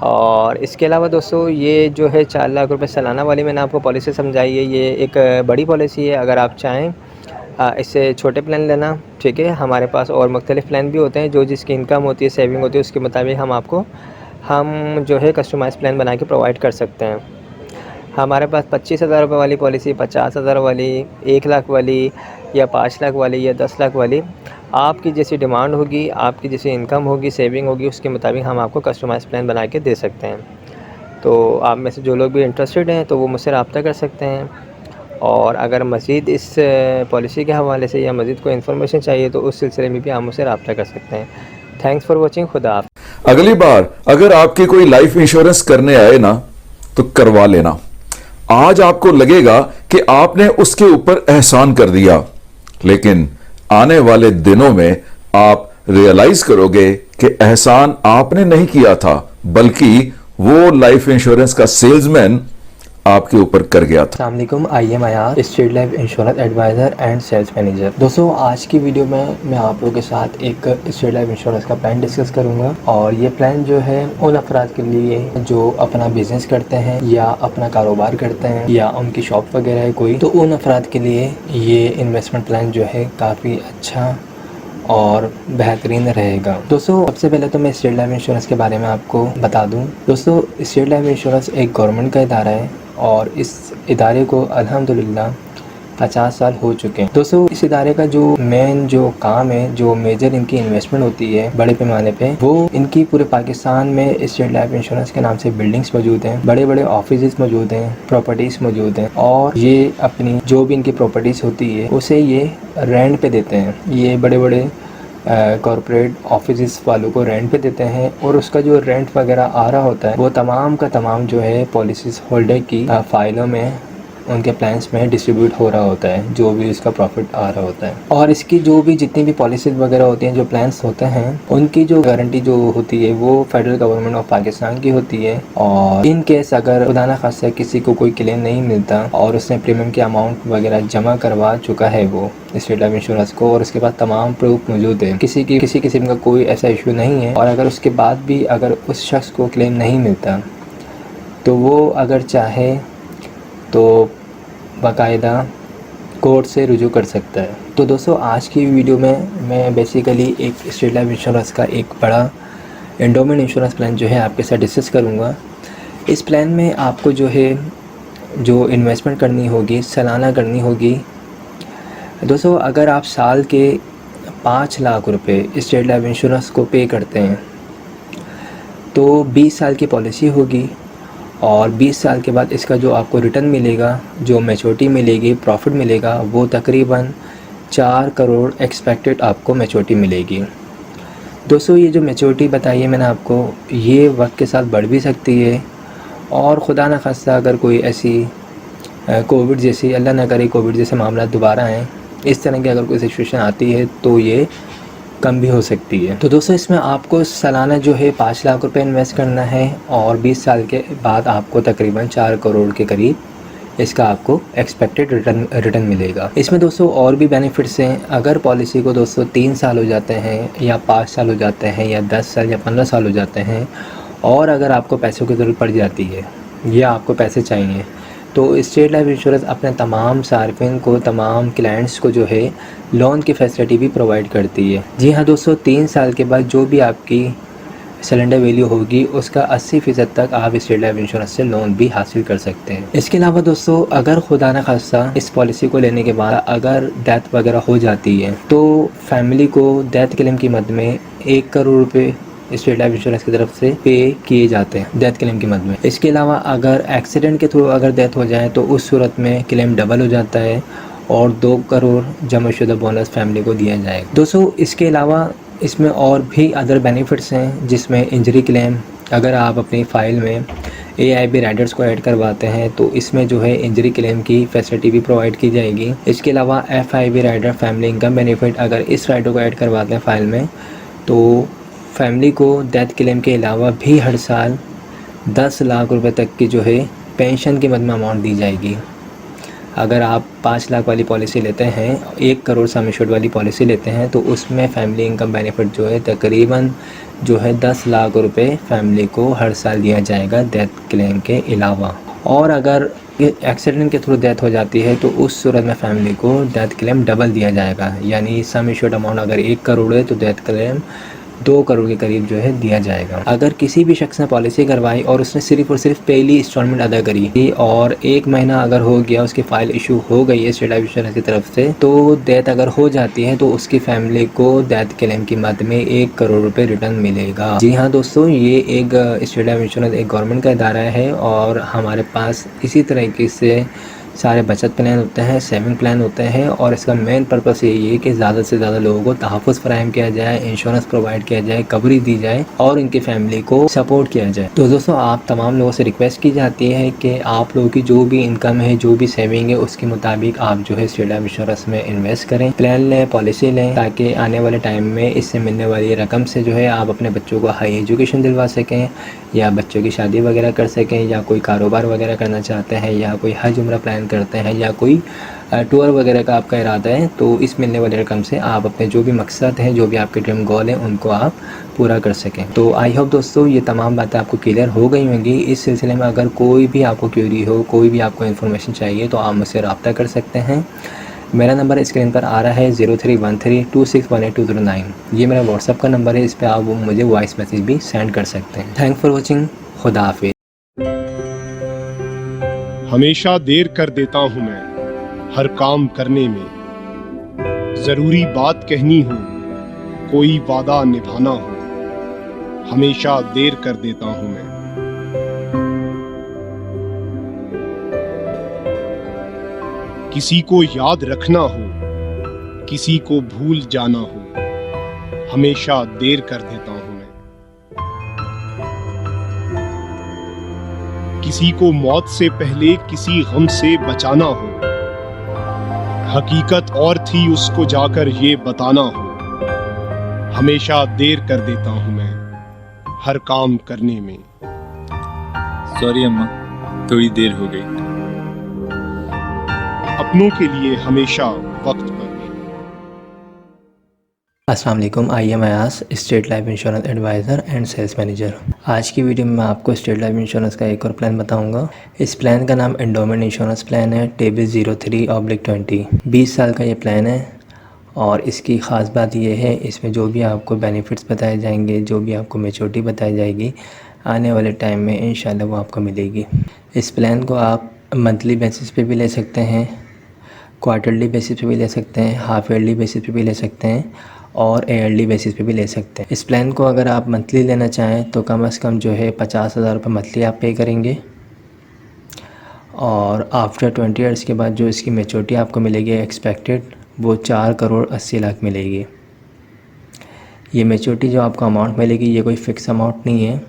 और इसके अलावा दोस्तों ये जो है 4 लाख रुपये सालाना वाली मैंने आपको पॉलिसी समझाई है, ये एक बड़ी पॉलिसी है। अगर आप चाहें इससे छोटे प्लान लेना, ठीक है। हमारे पास और मुख्तलिफ़ प्लान भी होते हैं जो जिसकी इनकम होती है, सेविंग होती है, उसके मुताबिक हम जो है कस्टमाइज़ प्लान बना के प्रोवाइड कर सकते हैं। हमारे पास 25,000 रुपये वाली पॉलिसी, 50,000 वाली, 1 लाख वाली या 5 लाख वाली या 10 लाख वाली, आपकी जैसी डिमांड होगी, आपकी जैसी इनकम होगी, सेविंग होगी, उसके मुताबिक हम आपको कस्टमाइज़ प्लान बना के दे सकते हैं। तो आप में से जो लोग भी इंटरेस्टेड हैं तो वो मुझसे रब्ता कर सकते हैं। और अगर मज़ीद इस पॉलिसी के हवाले से या मज़ीद कोई इन्फॉर्मेशन चाहिए तो उस सिलसिले में भी आप मुझसे रब्ता कर सकते हैं। Thanks for watching. खुदा हाफ़िज़। अगली बार अगर आपकी कोई लाइफ इंश्योरेंस करने आए ना तो करवा लेना। आज आपको लगेगा कि आपने उसके ऊपर एहसान कर दिया, लेकिन आने वाले दिनों में आप रियलाइज करोगे कि एहसान आपने नहीं किया था, बल्कि वो लाइफ इंश्योरेंस का सेल्समैन आपके ऊपर कर गया था। अस्सलाम वालेकुम, I am Ayaz, State Life Insurance adviser and sales manager. दोस्तों आज की वीडियो में मैं आप लोगों के साथ एक स्टेट लाइफ इंश्योरेंस का प्लान डिस्कस करूंगा। और ये प्लान जो है उन अफराद के लिए जो अपना बिजनेस करते हैं या अपना कारोबार करते हैं या उनकी शॉप वगैरह है कोई, तो उन अफराद के लिए ये इन्वेस्टमेंट प्लान जो है काफ़ी अच्छा और बेहतरीन रहेगा। दोस्तों सबसे पहले तो मैं स्टेट लाइफ इंश्योरेंस के बारे में आपको बता दूं। दोस्तों स्टेट लाइफ इंश्योरेंस एक गवर्नमेंट का इदारा है और इस इदारे को अल्हम्दुलिल्लाह 50 साल हो चुके हैं। दोस्तों इस इदारे का जो मेन जो काम है, जो मेजर इनकी इन्वेस्टमेंट होती है बड़े पैमाने पे, वो इनकी पूरे पाकिस्तान में स्टेट लाइफ इंश्योरेंस के नाम से बिल्डिंग्स मौजूद हैं, बड़े बड़े ऑफिस मौजूद हैं, प्रॉपर्टीज़ मौजूद हैं और ये अपनी जो भी इनकी प्रॉपर्टीज़ होती है उसे ये रेंट पे देते हैं। ये बड़े बड़े कॉरपोरेट ऑफिस वालों को रेंट पे देते हैं और उसका जो रेंट वगैरह आ रहा होता है वो तमाम का तमाम जो है पॉलिसीज़ होल्डर की फ़ाइलों में उनके प्लान्स में डिस्ट्रीब्यूट हो रहा होता है, जो भी इसका प्रॉफिट आ रहा होता है। और इसकी जो भी जितनी भी पॉलिसीज़ वगैरह होती हैं, जो प्लान्स होते हैं, उनकी जो गारंटी जो होती है वो फेडरल गवर्नमेंट ऑफ पाकिस्तान की होती है। और इन केस अगर खुदा न खास्ता किसी को कोई क्लेम नहीं मिलता और उसने प्रीमियम की अमाउंट वगैरह जमा करवा चुका है वो स्टेट लाइफ इंश्योरेंस को और उसके बाद तमाम प्रूफ मौजूद है, किसी किस्म का कोई ऐसा इशू नहीं है, और अगर उसके बाद भी अगर उस शख्स को क्लेम नहीं मिलता तो वो अगर चाहे तो बाकायदा कोर्ट से रुजू कर सकता है। तो दोस्तों आज की वीडियो में मैं बेसिकली एक स्टेट लाइफ इंश्योरेंस का एक बड़ा एंडोमेंट इंश्योरेंस प्लान जो है आपके साथ डिस्कस करूँगा। इस प्लान में आपको जो है जो इन्वेस्टमेंट करनी होगी, सालाना करनी होगी। दोस्तों अगर आप साल के 5 लाख रुपए स्टेट लाइफ इंश्योरेंस को पे करते हैं तो 20 साल की पॉलिसी होगी और 20 साल के बाद इसका जो आपको रिटर्न मिलेगा, जो मैच्योरिटी मिलेगी, प्रॉफिट मिलेगा, वो तकरीबन 4 करोड़ एक्सपेक्टेड आपको मैच्योरिटी मिलेगी। दोस्तों ये जो मैच्योरिटी बताई है मैंने आपको, ये वक्त के साथ बढ़ भी सकती है, और ख़ुदा न खास्ता अगर कोई ऐसी कोविड जैसी, अल्लाह ना करे कोविड जैसे मामला दोबारा आएँ, इस तरह की अगर कोई सिचुएशन आती है तो ये कम भी हो सकती है। तो दोस्तों इसमें आपको सालाना जो है 5 लाख रुपए इन्वेस्ट करना है, और 20 साल के बाद आपको तकरीबन 4 करोड़ के करीब इसका आपको एक्सपेक्टेड रिटर्न मिलेगा। इसमें दोस्तों और भी बेनिफिट्स हैं। अगर पॉलिसी को दोस्तों 3 साल हो जाते हैं या 5 साल हो जाते हैं या 10 साल या 15 साल हो जाते हैं, और अगर आपको पैसों की ज़रूरत पड़ जाती है या आपको पैसे चाहिए, तो स्टेट लाइफ इंश्योरेंस अपने तमाम सार्फिन को, तमाम क्लाइंट्स को जो है लोन की फैसिलिटी भी प्रोवाइड करती है। जी हाँ दोस्तों, 3 साल के बाद जो भी आपकी सिलेंडर वैल्यू होगी उसका 80% तक आप स्टेट लाइफ इंश्योरेंस से लोन भी हासिल कर सकते हैं। इसके अलावा दोस्तों अगर खुदा न खास्ता इस पॉलिसी को लेने के बाद अगर डेथ वगैरह हो जाती है, तो फैमिली को डेथ क्लेम की मद में 1 करोड़ रुपये स्टेट लाइफ इंश्योरेंस की तरफ से पे किए जाते हैं डेथ क्लेम की मद में। इसके अलावा अगर एक्सीडेंट के थ्रू अगर डेथ हो जाए तो उस सूरत में क्लेम डबल हो जाता है, और 2 करोड़ जमाशुदा बोनस फैमिली को दिया जाएगा। दोस्तों इसके अलावा इसमें और भी अदर बेनिफिट्स हैं, जिसमें इंजरी क्लेम, अगर आप अपनी फ़ाइल में AIB राइडर्स को ऐड करवाते हैं तो इसमें जो है इंजरी क्लेम की फैसिलिटी भी प्रोवाइड की जाएगी। इसके अलावा FIB rider family income benefit, अगर इस राइडर को ऐड करवाते हैं फ़ाइल में, तो फैमिली को डेथ क्लेम के अलावा भी हर साल 10 लाख रुपए तक की जो है पेंशन की मद में अमाउंट दी जाएगी। अगर आप 5 लाख वाली पॉलिसी लेते हैं, 1 करोड़ सम एश्योर्ड वाली पॉलिसी लेते हैं, तो उसमें फैमिली इनकम बेनिफिट जो है तकरीबन जो है 10 लाख रुपए फैमिली को हर साल दिया जाएगा डेथ क्लेम के अलावा। और अगर एक्सीडेंट के थ्रू डेथ हो जाती है तो उस सूरत में फैमिली को डेथ क्लेम डबल दिया जाएगा, यानी सम एश्योर्ड अमाउंट अगर 1 करोड़ है तो डेथ क्लेम 2 करोड़ के करीब जो है दिया जाएगा। अगर किसी भी शख्स ने पॉलिसी करवाई और उसने सिर्फ और सिर्फ पहली इंस्टॉलमेंट अदा करी और 1 महीना अगर हो गया, उसकी फ़ाइल इशू हो गई है स्टेट लाइफ इंश्योरेंस की तरफ से, तो डेथ अगर हो जाती है तो उसकी फैमिली को डेथ क्लेम की मद में 1 करोड़ रुपए रिटर्न मिलेगा। जी हाँ दोस्तों, ये एक स्टेट लाइफ इंश्योरेंस एक गवर्नमेंट का इदारा है, और हमारे पास इसी तरीके से सारे बचत प्लान होते हैं, सेविंग प्लान होते हैं, और इसका मेन पर्पस यही है कि ज़्यादा से ज़्यादा लोगों को तहफ़्फ़ुज़ फराहम किया जाए, इंश्योरेंस प्रोवाइड किया जाए, कवरेज दी जाए और इनकी फैमिली को सपोर्ट किया जाए। तो दोस्तों आप तमाम लोगों से रिक्वेस्ट की जाती है कि आप लोगों की जो भी इनकम है, जो भी सेविंग है, उसके मुताबिक आप जो है स्टेट लाइफ इंश्योरेंस में इन्वेस्ट करें, प्लान लें, पॉलिसी लें, ताकि आने वाले टाइम में इससे मिलने वाली रकम से जो है आप अपने बच्चों को हाई एजुकेशन दिलवा सकें, या बच्चों की शादी वगैरह कर सकें, या कोई कारोबार वगैरह करना चाहते हैं, या कोई हज उम्रा प्लान करते हैं, या कोई टूर वगैरह का आपका इरादा है, तो इस मिलने वाली रकम से आप अपने जो भी मकसद हैं, जो भी आपके ड्रीम गोल हैं, उनको आप पूरा कर सकें। तो आई होप दोस्तों ये तमाम बातें आपको क्लियर हो गई होंगी। इस सिलसिले में अगर कोई भी आपको क्यूरी हो, कोई भी आपको इन्फॉर्मेशन चाहिए, तो आप मुझसे रब्ता कर सकते हैं। मेरा नंबर स्क्रीन पर आ रहा है 031326182009। ये मेरा व्हाट्सअप का नंबर है, इस पर आप मुझे वॉइस मैसेज भी सेंड कर सकते हैं। Thank for watching. खुदा हाफिज़। हमेशा देर कर देता हूँ मैं हर काम करने में, जरूरी बात कहनी हो, कोई वादा निभाना हो, हमेशा देर कर देता हूँ मैं। किसी को याद रखना हो, किसी को भूल जाना हो, हमेशा देर कर देता हूँ मैं। किसी को मौत से पहले किसी गम से बचाना हो, हकीकत और थी उसको जाकर ये बताना हो, हमेशा देर कर देता हूँ मैं हर काम करने में। सॉरी अम्मा, थोड़ी देर हो गई। अपनों के लिए हमेशा वक्त पर। अस्सलाम वालेकुम, I am Ayas, State Life Insurance adviser and sales manager. आज की वीडियो में मैं आपको स्टेट लाइफ इंश्योरेंस का एक और प्लान बताऊंगा। इस प्लान का नाम एंडोमेंट इंश्योरेंस प्लान है, टेबल 03/20। 20 साल का ये प्लान है, और इसकी ख़ास बात यह है, इसमें जो भी आपको बेनिफिट्स बताए जाएंगे, जो भी आपको मैच्योरिटी बताई जाएगी, आने वाले टाइम में इंशाल्लाह वो आपको मिलेगी। इस प्लान को आप मंथली बेसिस पे भी ले सकते हैं, क्वार्टरली बेसिस पे भी ले सकते हैं, हाफ ईयरली बेसिस पे भी ले सकते हैं, और ईयरली बेसिस पे भी ले सकते हैं। इस प्लान को अगर आप मंथली लेना चाहें तो कम से कम जो है 50,000 रुपये मंथली आप पे करेंगे, और आफ्टर 20 ईयर्स के बाद जो इसकी मेच्योरिटी आपको मिलेगी एक्सपेक्टेड, वो 4 करोड़ 80 लाख मिलेगी। ये मेच्योरिटी जो आपको अमाउंट मिलेगी ये कोई फ़िक्स अमाउंट नहीं है,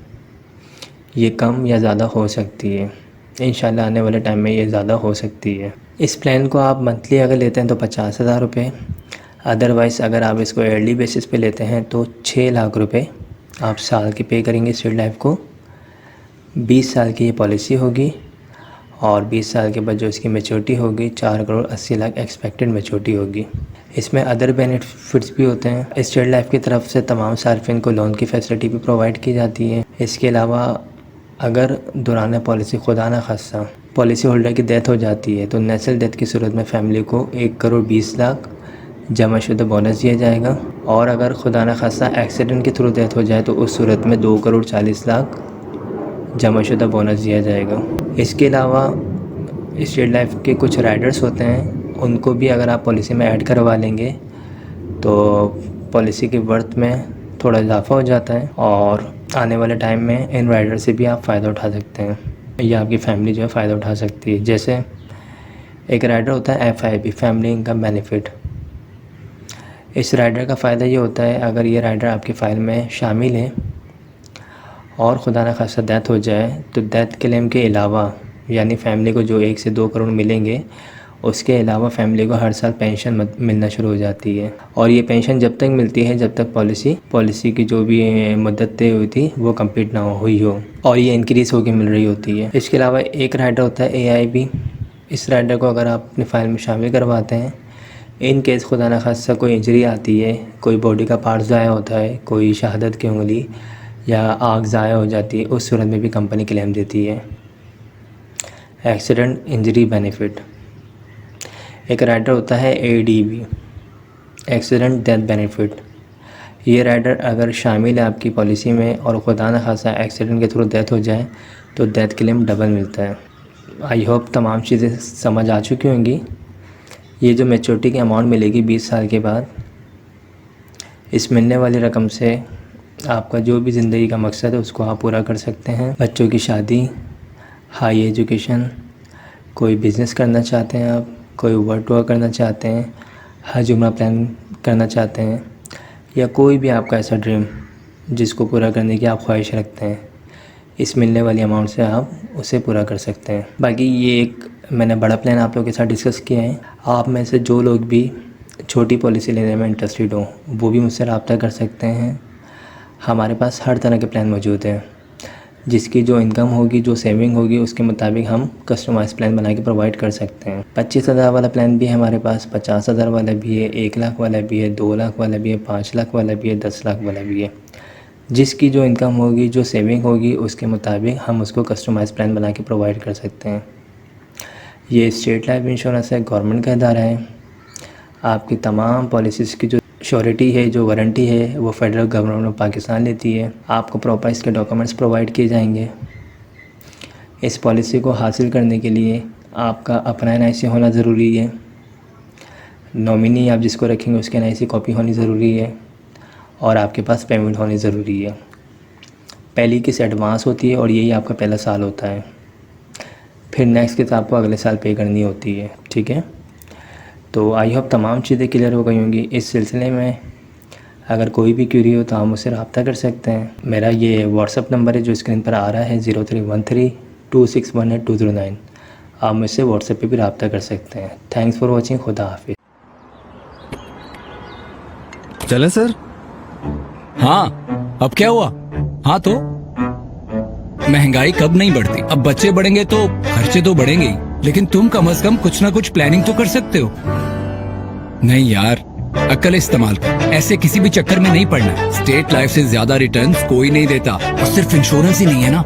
ये कम या ज़्यादा हो सकती है। इंशाल्लाह आने वाले टाइम में ये ज़्यादा हो सकती है। इस प्लान को आप मंथली अगर लेते हैं तो 50,000 रुपये, अदरवाइज़ अगर आप इसको ईयरली बेसिस पे लेते हैं तो 6 लाख रुपए आप साल के पे करेंगे स्टेट लाइफ को। 20 साल की ये पॉलिसी होगी और 20 साल के बाद जो इसकी मेच्योरिटी होगी 4 करोड़ 80 लाख एक्सपेक्टेड मेच्योरिटी होगी। इसमें अदर बेनिफिट्स भी होते हैं। स्टेट लाइफ की तरफ से तमाम सार्फिन को लोन की फैसिलिटी भी प्रोवाइड की जाती है। इसके अलावा अगर दौरान पॉलिसी खुदा न खास्ता पॉलिसी होल्डर की डेथ हो जाती है तो नेचुरल डेथ की सूरत में फैमिली को 1 करोड़ 20 लाख जमाशुदा बोनस दिया जाएगा, और अगर खुदा न खास्ता एक्सीडेंट के थ्रू डेथ हो जाए तो उस सूरत में 2 करोड़ 40 लाख जमाशुदा बोनस दिया जाएगा। इसके अलावा स्टेट लाइफ के कुछ राइडर्स होते हैं, उनको भी अगर आप पॉलिसी में ऐड करवा लेंगे तो पॉलिसी की वर्थ में थोड़ा इजाफा हो जाता है और आने वाले टाइम में इन राइडर से भी आप फ़ायदा उठा सकते हैं या आपकी फैमिली जो है फ़ायदा उठा सकती है। जैसे एक राइडर होता है FIB, फैमिली इनकम बेनिफिट। इस राइडर का फ़ायदा ये होता है अगर ये राइडर आपकी फ़ाइल में शामिल है और खुदा न खास्ता डेथ हो जाए तो डेथ क्लेम के अलावा, यानी फैमिली को जो 1 से 2 करोड़ मिलेंगे, उसके अलावा फैमिली को हर साल पेंशन मिलना शुरू हो जाती है। और ये पेंशन जब तक मिलती है जब तक पॉलिसी की जो भी मुद्दत तय हुई थी वो कंप्लीट ना हुई हो, और ये इंक्रीज़ होकर मिल रही होती है। इसके अलावा एक राइडर होता है AIB। इस राइडर को अगर आप अपनी फ़ाइल में शामिल करवाते हैं, इन केस खुदा न खास्ता कोई इंजरी आती है, कोई बॉडी का पार्ट ज़ाया होता है, कोई शहादत की उंगली या आग ज़ाया हो जाती है, उस सूरत में भी कंपनी क्लेम देती है। Accident injury benefit. एक राइडर होता है ADB, एक्सीडेंट डेथ बेनिफिट। ये राइडर अगर शामिल है आपकी पॉलिसी में और खुदा न खास्ता एक्सीडेंट के थ्रू डेथ हो जाए तो डेथ क्लेम डबल मिलता है। आई होप तमाम चीज़ें समझ आ चुकी होंगी। ये जो मेच्योरिटी की अमाउंट मिलेगी 20 साल के बाद, इस मिलने वाली रकम से आपका जो भी ज़िंदगी का मकसद है उसको आप पूरा कर सकते हैं। बच्चों की शादी, हाई एजुकेशन, कोई बिज़नेस करना चाहते हैं आप, कोई वर्क टूर करना चाहते हैं, हज उम्रा प्लान करना चाहते हैं, या कोई भी आपका ऐसा ड्रीम जिसको पूरा करने की आप ख्वाहिश रखते हैं, इस मिलने वाली अमाउंट से आप उसे पूरा कर सकते हैं। बाकी ये एक मैंने बड़ा प्लान आप लोगों के साथ डिस्कस किया है। आप में से जो लोग भी छोटी पॉलिसी लेने में इंटरेस्टेड हो वो भी मुझसे रब्ता कर सकते हैं। हमारे पास हर तरह के प्लान मौजूद हैं, जिसकी जो इनकम होगी, जो सेविंग होगी, उसके मुताबिक हम कस्टमाइज प्लान बना के प्रोवाइड कर सकते हैं। 25,000 वाला प्लान भी है हमारे पास, 50,000 वाला भी है, 1 लाख वाला भी है, 2 लाख वाला भी है, 5 लाख वाला भी है, 10 लाख वाला भी है। जिसकी जो इनकम होगी, जो सेविंग होगी, उसके मुताबिक हम उसको कस्टमाइज प्लान बना के प्रोवाइड कर सकते हैं। ये स्टेट लाइफ इंश्योरेंस है, गवर्नमेंट का इदारा है। आपकी तमाम पॉलिसीज़ की जो श्योरिटी है, जो वारंटी है, वो फेडरल गवर्नमेंट ऑफ पाकिस्तान लेती है। आपको प्रॉपर इसके डॉक्यूमेंट्स प्रोवाइड किए जाएंगे। इस पॉलिसी को हासिल करने के लिए आपका अपना NIC होना ज़रूरी है। नॉमिनी आप जिसको रखेंगे उसके NIC कॉपी होनी ज़रूरी है, और आपके पास पेमेंट होनी ज़रूरी है। पहली किस्त एडवांस होती है और यही आपका पहला साल होता है। फिर नेक्स्ट किस्त आपको अगले साल पे करनी होती है। ठीक है, तो आई होप तमाम चीज़ें क्लियर हो गई होंगी। इस सिलसिले में अगर कोई भी क्यूरी हो तो आप मुझसे रब्ता कर सकते हैं। मेरा ये व्हाट्सअप नंबर है जो स्क्रीन पर आ रहा है, 03132618 आप मुझसे व्हाट्सएप पे भी रब्ता कर सकते हैं। Thanks for watching. खुदा हाफिज़। चले सर? हाँ, अब क्या हुआ? हाँ तो महंगाई कब नहीं बढ़ती? अब बच्चे बढ़ेंगे तो खर्चे तो बढ़ेंगे ही, लेकिन तुम कम से कम कुछ ना कुछ प्लानिंग तो कर सकते हो। नहीं यार, अक्ल इस्तेमाल कर, ऐसे किसी भी चक्कर में नहीं पड़ना। स्टेट लाइफ से ज्यादा रिटर्न्स कोई नहीं देता, और सिर्फ इंश्योरेंस ही नहीं है ना,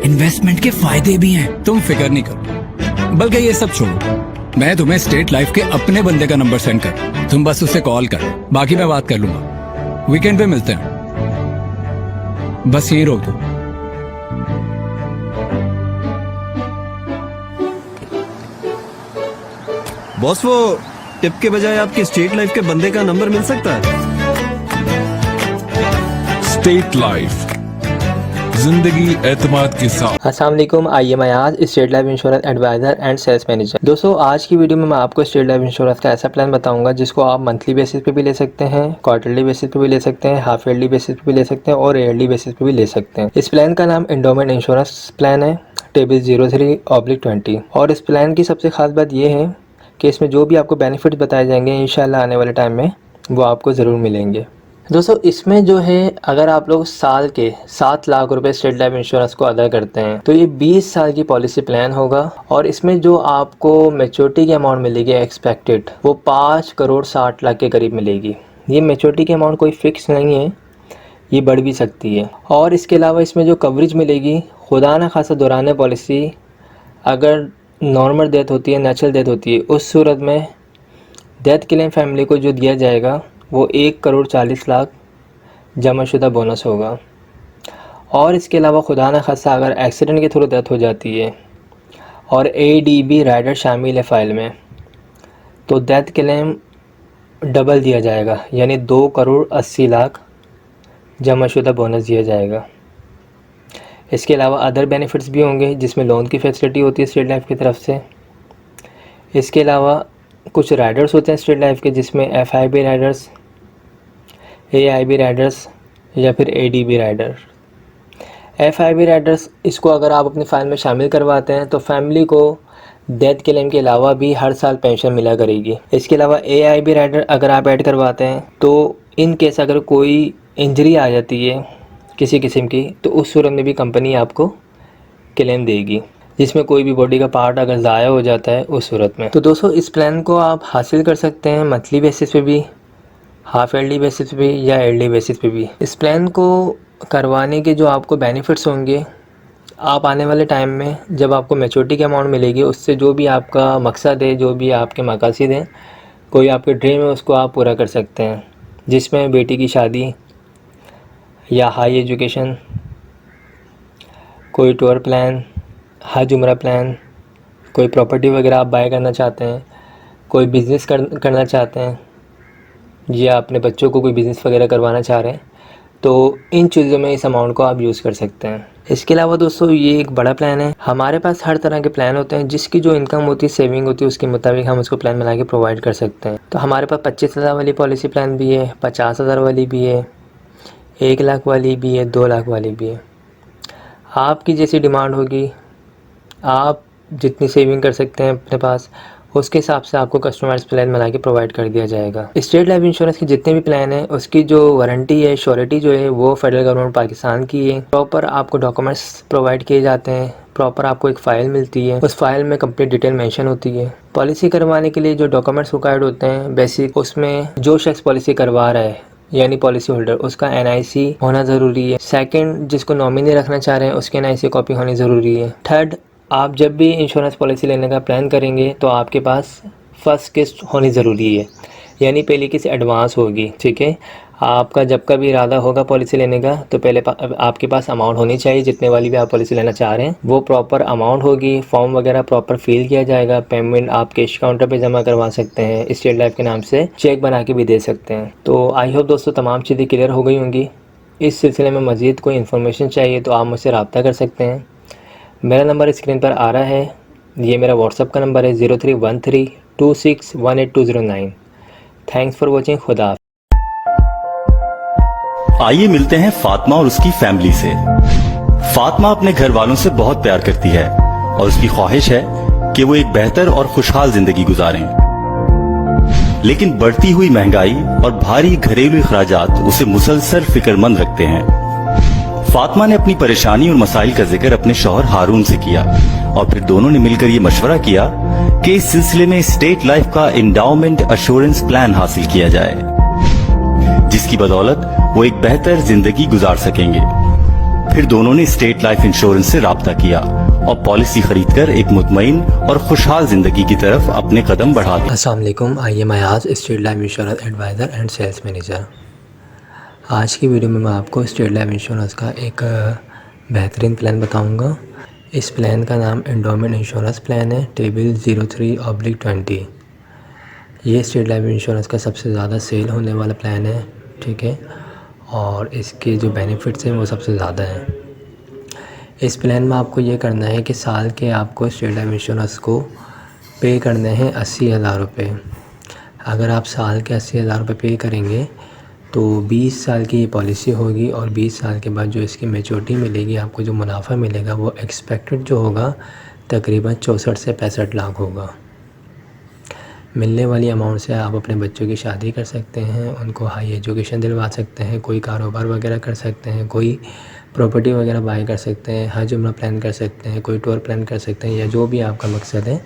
इन्वेस्टमेंट के फायदे भी हैं। तुम फिक्र नहीं करो, बल्कि ये सब छोड़ो, मैं तुम्हें स्टेट लाइफ के अपने बंदे का नंबर सेंड कर, तुम बस उससे कॉल कर, बाकी मैं बात कर लूंगा। वीकेंड पे मिलते हैं, बस यही रोक दो। बॉस, वो टिप के बजाय आपके स्टेट लाइफ के बंदे का नंबर मिल सकता है? स्टेट लाइफ जिंदगी एतमाद के साथ। अस्सलाम वालेकुम, I am Ayaz, State Life Insurance adviser and sales manager. दोस्तों, आज की वीडियो में मैं आपको स्टेट लाइफ इंश्योरेंस का ऐसा प्लान बताऊंगा जिसको आप मंथली बेसिस पे भी ले सकते हैं, क्वार्टरली बेसिस पे भी ले सकते हैं, हाफ ईयरली बेसिस पे भी ले सकते हैं और ईयरली बेसिस पे भी ले सकते हैं। इस प्लान का नाम एंडोमेंट इंश्योरेंस प्लान है, टेबल 03/20। और इस प्लान की सबसे खास बात यह है कि इसमें जो भी आपको बेनिफिट बताए जाएंगे इंशाल्लाह आने वाले टाइम में वो आपको ज़रूर मिलेंगे। दोस्तों, इसमें जो है अगर आप लोग साल के 7 लाख रुपए स्टेट लाइफ इंश्योरेंस को अदा करते हैं तो ये 20 साल की पॉलिसी प्लान होगा और इसमें जो आपको मैच्योरिटी की अमाउंट मिलेगी एक्सपेक्टेड वो 5 करोड़ 60 लाख के करीब मिलेगी। ये मैच्योरिटी की अमाउंट कोई फिक्स नहीं है, ये बढ़ भी सकती है। और इसके अलावा इसमें जो कवरेज मिलेगी, खुदा न खासा दौरान पॉलिसी अगर नॉर्मल डेथ होती है, नेचुरल डेथ होती है, उस सूरत में डेथ क्लेम फैमिली को जो दिया जाएगा वो 1 करोड़ 40 लाख जमाशुदा बोनस होगा। और इसके अलावा खुदा न खासा अगर एक्सीडेंट के थ्रू डेथ हो जाती है और ADB राइडर शामिल है फाइल में तो डेथ क्लेम डबल दिया जाएगा, यानी 2 करोड़ 80 लाख जमाशुदा बोनस दिया जाएगा। इसके अलावा अदर बेनिफिट्स भी होंगे जिसमें लोन की फैसिलिटी होती है स्टेट लाइफ की तरफ से। इसके अलावा कुछ राइडर्स होते हैं स्टेट लाइफ के जिसमें FIB राइडर्स, AIB राइडर्स या फिर ADB राइडर। FIB राइडर्स, इसको अगर आप अपनी फाइल में शामिल करवाते हैं तो फैमिली को डेथ क्लेम के अलावा भी हर साल पेंशन मिला करेगी। इसके अलावा AIB राइडर अगर आप ऐड करवाते हैं तो इन केस अगर कोई इंजरी आ जाती है किसी किस्म की तो उस सूरत में भी कंपनी आपको क्लेम देगी, जिसमें कोई भी बॉडी का पार्ट अगर ज़ाया हो जाता है उस सूरत में। तो दोस्तों, इस प्लान को आप हासिल कर सकते हैं मंथली बेसिस पे भी, हाफ ईयरली बेसिस पे भी या ईयरली बेसिस पे भी। इस प्लान को करवाने के जो आपको बेनिफिट्स होंगे, आप आने वाले टाइम में जब आपको मैच्योरिटी की अमाउंट मिलेगी उससे जो भी आपका मकसद है, जो भी आपके मकासद हैं, कोई आपके ड्रीम है उसको आप पूरा कर सकते हैं, जिसमें बेटी की शादी या हाई एजुकेशन, कोई टूर प्लान, हज उम्रा प्लान, कोई प्रॉपर्टी वगैरह आप बाय करना चाहते हैं, कोई बिज़नेस करना चाहते हैं या अपने बच्चों को कोई बिज़नेस वगैरह करवाना चाह रहे हैं तो इन चीज़ों में इस अमाउंट को आप यूज़ कर सकते हैं। इसके अलावा दोस्तों, ये एक बड़ा प्लान है। हमारे पास हर तरह के प्लान होते हैं, जिसकी जो इनकम होती है, सेविंग होती है, उसके मुताबिक हम उसको प्लान बना के प्रोवाइड कर सकते हैं। तो हमारे पास 25,000 वाली पॉलिसी प्लान भी है, 50,000 वाली भी है, 1 लाख वाली भी है, 2 लाख वाली भी है। आपकी जैसी डिमांड होगी, आप जितनी सेविंग कर सकते हैं अपने पास, उसके हिसाब से आपको कस्टमाइज्ड प्लान बना के प्रोवाइड कर दिया जाएगा। स्टेट लाइफ इंश्योरेंस के जितने भी प्लान हैं उसकी जो वारंटी है, श्योरिटी जो है वो फेडरल गवर्नमेंट पाकिस्तान की है। प्रॉपर आपको डॉक्यूमेंट्स प्रोवाइड किए जाते हैं, प्रॉपर आपको एक फ़ाइल मिलती है, उस फाइल में कंप्लीट डिटेल मेंशन होती है। पॉलिसी करवाने के लिए जो डॉक्यूमेंट्स रिक्वायर्ड होते हैं बेसिक, उसमें जो शख्स पॉलिसी करवा रहा है यानी पॉलिसी होल्डर, उसका NIC होना ज़रूरी है। सेकंड, जिसको नॉमिनी रखना चाह रहे हैं उसके NIC कॉपी होनी ज़रूरी है। थर्ड, आप जब भी इंश्योरेंस पॉलिसी लेने का प्लान करेंगे तो आपके पास फर्स्ट किस्त होनी ज़रूरी है, यानी पहली किस्त एडवांस होगी। ठीक है, आपका जब का भी इरादा होगा पॉलिसी लेने का तो पहले आपके पास अमाउंट होनी चाहिए, जितने वाली भी आप पॉलिसी लेना चाह रहे हैं वो प्रॉपर अमाउंट होगी। फॉर्म वगैरह प्रॉपर फिल किया जाएगा, पेमेंट आप कैश काउंटर पे जमा करवा सकते हैं, स्टेट लाइफ के नाम से चेक बना के भी दे सकते हैं। तो आई होप दोस्तों तमाम चीज़ें क्लियर हो गई होंगी। इस सिलसिले में मज़ीद कोई इन्फॉर्मेशन चाहिए तो आप मुझसे रब्ता कर सकते हैं। मेरा नंबर स्क्रीन पर आ रहा है, ये मेरा व्हाट्सअप का नंबर है 031326182009। Thanks for watching. खुदा। आइए मिलते हैं फातिमा और उसकी फैमिली से। फातिमा अपने घर वालों से बहुत प्यार करती है और उसकी ख्वाहिश है कि वो एक बेहतर और खुशहाल जिंदगी गुजारें। लेकिन बढ़ती हुई महंगाई और भारी घरेलू अखराजात उसे मुसलसल फिक्रमंद रखते हैं। फातिमा ने अपनी परेशानी और मसाइल का जिक्र अपने शौहर हारून से किया और फिर दोनों ने मिलकर ये मशवरा किया कि इस सिलसिले में स्टेट लाइफ का एंडाउमेंट एश्योरेंस प्लान हासिल किया जाए, जिसकी बदौलत वो एक बेहतर जिंदगी गुजार सकेंगे। फिर दोनों ने स्टेट लाइफ इंश्योरेंस से राब्ता किया और पॉलिसी खरीदकर एक मुतमईन और खुशहाल जिंदगी की तरफ अपने कदम बढ़ा दिए। अस्सलाम वालेकुम, I am Ayaz, State Life Insurance adviser and sales manager. आज की वीडियो में मैं आपको स्टेट लाइफ इंश्योरेंस का एक बेहतरीन प्लान बताऊंगा। इस प्लान का नाम एंडोमेंट इंश्योरेंस प्लान है, टेबल 03/20। ये स्टेट लाइफ इंश्योरेंस का सबसे ज़्यादा सेल होने वाला प्लान है, ठीक है, और इसके जो बेनिफिट्स हैं वो सबसे ज़्यादा हैं। इस प्लान में आपको ये करना है कि साल के आपको स्टेट लाइफ इंश्योरेंस को पे करने हैं 80,000 रुपये। अगर आप साल के 80,000 रुपये पे करेंगे तो 20 साल की ये पॉलिसी होगी और 20 साल के बाद जो इसकी मैच्योरिटी मिलेगी, आपको जो मुनाफा मिलेगा वो एक्सपेक्टेड जो होगा तकरीबन 64 से 65 लाख होगा। मिलने वाली अमाउंट से आप अपने बच्चों की शादी कर सकते हैं, उनको हाई एजुकेशन दिलवा सकते हैं, कोई कारोबार वगैरह कर सकते हैं, कोई प्रॉपर्टी वगैरह बाय कर सकते हैं, हज उम्रा प्लान कर सकते हैं, कोई टूर प्लान कर सकते हैं, या जो भी आपका मकसद है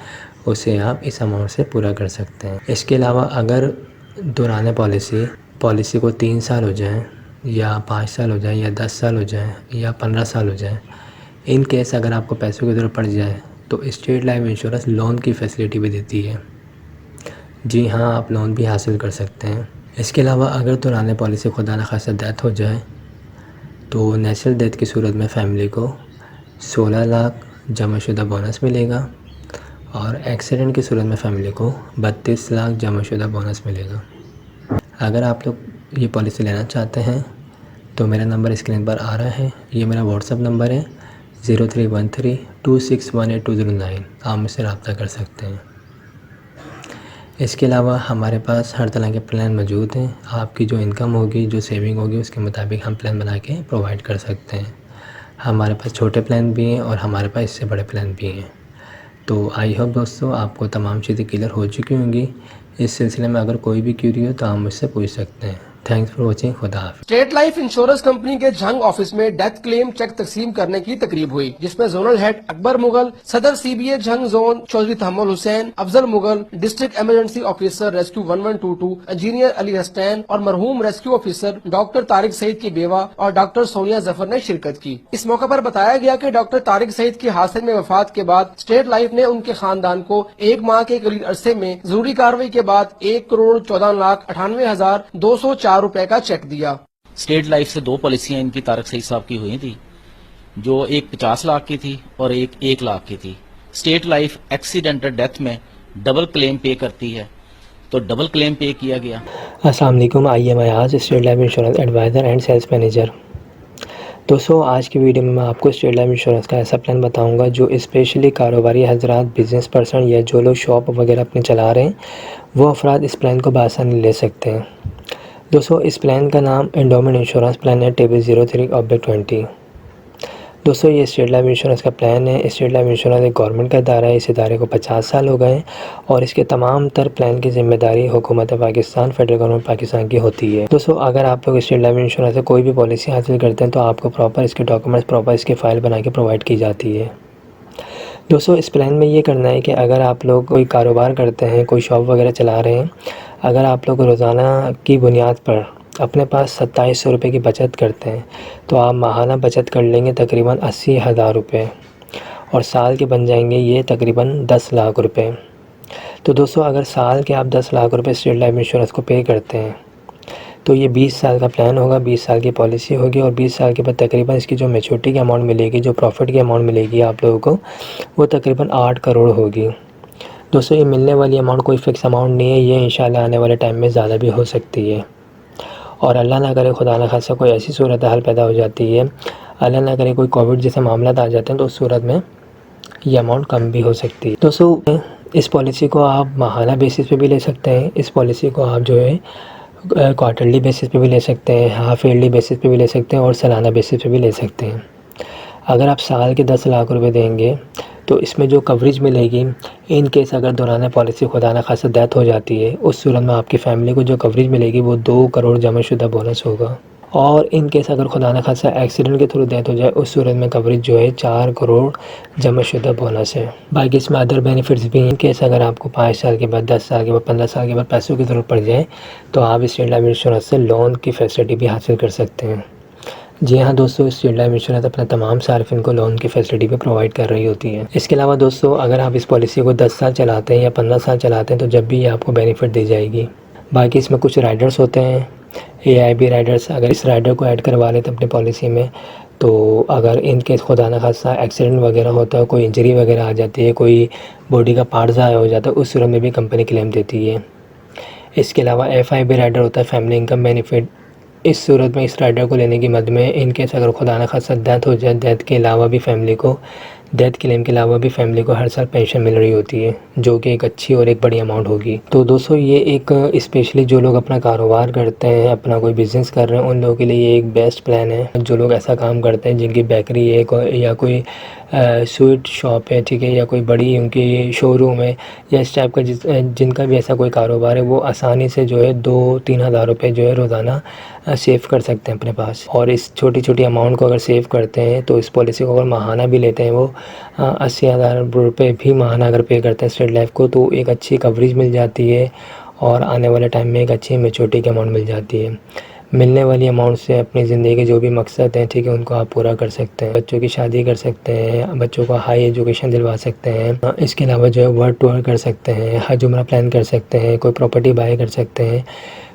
उसे आप इस अमाउंट से पूरा कर सकते हैं। इसके अलावा अगर दौरान पॉलिसी को 3 साल हो जाएं या 5 साल हो जाएं या 10 साल हो जाएं या 15 साल हो जाएं, इन केस अगर आपको पैसों की ज़रूरत पड़ जाए तो स्टेट लाइफ इंश्योरेंस लोन की फैसिलिटी भी देती है। जी हाँ, आप लोन भी हासिल कर सकते हैं। इसके अलावा अगर दौरान पॉलिसी खुदा न खासा डेथ हो जाए तो नेचुरल डेथ की सूरत में फ़ैमिली को 16 लाख जमाशुदा बोनस मिलेगा और एक्सीडेंट की सूरत में फ़ैमिली को 32 लाख जमाशुदा बोनस मिलेगा। अगर आप लोग ये पॉलिसी लेना चाहते हैं तो मेरा नंबर स्क्रीन पर आ रहा है, ये मेरा व्हाट्सअप नंबर है 031326182009। आप मुझसे रब्ता कर सकते हैं। इसके अलावा हमारे पास हर तरह के प्लान मौजूद हैं। आपकी जो इनकम होगी, जो सेविंग होगी, उसके मुताबिक हम प्लान बना के प्रोवाइड कर सकते हैं। हमारे पास छोटे प्लान भी हैं और हमारे पास इससे बड़े प्लान भी हैं। तो आई होप दोस्तों आपको तमाम चीज़ें क्लियर हो चुकी होंगी। इस सिलसिले में अगर कोई भी क्यूरी हो तो आप मुझसे पूछ सकते हैं। Thanks for watching. खुदा हाफिज़। स्टेट लाइफ इंश्योरेंस कंपनी के जंग ऑफिस में डेथ क्लेम चेक तकसीम करने की तकरीब हुई, जिसमें जोनल हेड अकबर मुगल, सदर CBA जंग zone Chaudhry Tahammul Hussain, Afzal Mughal, district emergency officer rescue 1122, engineer Ali हस्टैन और मरहूम rescue officer doctor Tariq Saeed की बेवा और डॉक्टर सोनिया जफर ने शिरकत की। इस मौके पर बताया गया कि डॉक्टर तारिक सईद की हादसे में वफात के बाद स्टेट लाइफ ने उनके खानदान को 1 माह के करीब अरसे में जरूरी कार्रवाई के बाद 1,14,98,204 रुपए का चेक दिया। स्टेट लाइफ से 2 पॉलिसियां इनकी तारिक सईद साहब की हुई थी, जो एक 50 लाख की थी और एक 1 लाख की थी। स्टेट लाइफ एक्सीडेंटल डेथ में डबल क्लेम पे करती है, तो डबल क्लेम पे किया गया। अस्सलाम वालेकुम, IM Ayaz, State Life Insurance adviser and sales manager. दोस्तों आज की वीडियो में मैं आपको स्टेट लाइफ इंश्योरेंस का ऐसा प्लान बताऊंगा जो स्पेशली कारोबारी हजरात, बिजनेस पर्सन या जो लोग शॉप वगैरह अपने चला रहे हैं वो अफराद इस प्लान को बआसानी ले सकते हैं। दोस्तों इस प्लान का नाम एंडोमेंट इंश्योरेंस प्लान है टेबल 03/20। दोस्तों ये स्टेट लाइफ इंश्योरेंस का प्लान है। स्टेट लाइफ इंश्योरेंस एक गवर्नमेंट का इदारा है। इस इदारे को 50 साल हो गए हैं और इसके तमाम तर प्लान की जिम्मेदारी हुकूमत पाकिस्तान, फेडरल गवर्नमेंट पाकिस्तान की होती है। दोस्तों अगर आप लोग स्टेट लाइफ इंश्योरेंस से कोई भी पॉलिसी हासिल करते हैं तो आपको प्रॉपर इसके डॉक्यूमेंट्स, प्रॉपर इसकी फ़ाइल बना के प्रोवाइड की जाती है। दोस्तों इस प्लान में ये करना है कि अगर आप लोग कोई कारोबार करते हैं, कोई शॉप वगैरह चला रहे हैं, अगर आप लोग रोज़ाना की बुनियाद पर अपने पास 2700 रुपये की बचत करते हैं तो आप माहाना बचत कर लेंगे तकरीबन 80,000 रुपये और साल के बन जाएंगे ये तकरीबन 10 लाख रुपये। तो दोस्तों अगर साल के आप 10 लाख रुपये स्टेट लाइफ इंश्योरेंस को पे करते हैं तो ये 20 साल का प्लान होगा, 20 साल की पॉलिसी होगी और 20 साल के बाद तकरीबन इसकी जो मैच्योरिटी की अमाउंट मिलेगी, जो प्रॉफिट की अमाउंट मिलेगी आप लोगों को, वो तकरीबन 8 करोड़ होगी। दोस्तों ये मिलने वाली अमाउंट कोई फ़िक्स अमाउंट नहीं है, ये इंशाल्लाह आने वाले टाइम में ज़्यादा भी हो सकती है और अल्लाह ना करे खुदा न खासा कोई ऐसी सूरत हाल पैदा हो जाती है, अल्लाह ना करे कोई कोविड जैसे मामला आ जाते हैं तो उस सूरत में ये अमाउंट कम भी हो सकती है। दोस्तों इस पॉलिसी को आप माहाना बेसिस पे भी ले सकते हैं, इस पॉलिसी को आप जो है क्वार्टरली बेसिस पे भी ले सकते हैं, हाफ ईयरली बेसिस पे भी ले सकते हैं और सालाना बेसिस पे भी ले सकते हैं। अगर आप साल के 10 लाख रुपए देंगे तो इसमें जो कवरेज मिलेगी, इन केस अगर दौरान पॉलिसी खुदा न खासा डेथ हो जाती है, उस सूरत में आपकी फ़ैमिली को जो कवरेज मिलेगी वो 2 करोड़ जमाशुदा बोनस होगा और इन केस अगर खुदा न खासा एक्सीडेंट के थ्रू डेथ हो जाए उस सूरत में कवरेज जो है 4 करोड़ जमाशुदा बोनस है। बाकी इसमें अदर बेनिफिट्स भी हैं। इन केस अगर आपको 5 साल के बाद, 10 साल के बाद, 15 साल के बाद पैसों की ज़रूरत पड़ जाए तो आप स्टेट लाइफ इंश्योरेंस से लोन की फैसिलिटी भी हासिल कर सकते हैं। जी हाँ दोस्तों, स्टेट लाइफ इंश्योरेंस अपने तमाम सार्फिन को लोन की फैसिलिटी भी प्रोवाइड कर रही होती है। इसके अलावा दोस्तों अगर आप इस पॉलिसी को 10 साल चलाते हैं या 15 साल चलाते हैं तो जब भी ये आपको बेनिफिट दी जाएगी। बाकी इसमें कुछ राइडर्स होते हैं, AIB राइडर्स, अगर इस राइडर को ऐड करवा लेते अपनी पॉलिसी में तो अगर इन केस खुदा न खासा एक्सीडेंट वगैरह होता है, कोई इंजरी वगैरह आ जाती है, कोई बॉडी का पार्ट ज़ाया हो जाता है, उस सूरत में भी कंपनी क्लेम देती है। इसके अलावा FIB राइडर होता है, फैमिली इनकम बेनिफिट, इस सूरत में इस राइडर को लेने की मद में इनकेस अगर खुदा न खासा डेथ हो जाए, डेथ के अलावा भी फैमिली को डेथ क्लेम के अलावा भी फैमिली को हर साल पेंशन मिल रही होती है, जो कि एक अच्छी और एक बड़ी अमाउंट होगी। तो दोस्तों ये एक स्पेशली जो लोग अपना कारोबार करते हैं, अपना कोई बिज़नेस कर रहे हैं, उन लोगों के लिए ये एक बेस्ट प्लान है। जो लोग ऐसा काम करते हैं जिनकी बेकरी है या कोई स्वीट शॉप है, ठीक है, या कोई बड़ी उनकी शोरूम है या इस टाइप का जिनका भी ऐसा कोई कारोबार है, वो आसानी से जो है 2-3 हज़ार रुपये जो है रोज़ाना सेव कर सकते हैं अपने पास। और इस छोटी छोटी अमाउंट को अगर सेव करते हैं तो इस पॉलिसी को अगर माहाना भी लेते हैं, वो 80,000 रुपये भी माहाना अगर पे करते हैं स्टेट लाइफ को, तो एक अच्छी कवरेज मिल जाती है और आने वाले टाइम में एक अच्छी मैच्योरिटी की अमाउंट मिल जाती है। मिलने वाली अमाउंट से अपनी ज़िंदगी के जो भी मकसद हैं, ठीक है, उनको आप पूरा कर सकते हैं। बच्चों की शादी कर सकते हैं, बच्चों को हाई एजुकेशन दिलवा सकते हैं, इसके अलावा जो है वर्ल्ड टूर कर सकते हैं, हज उम्रा प्लान कर सकते हैं, कोई प्रॉपर्टी बाय कर सकते हैं,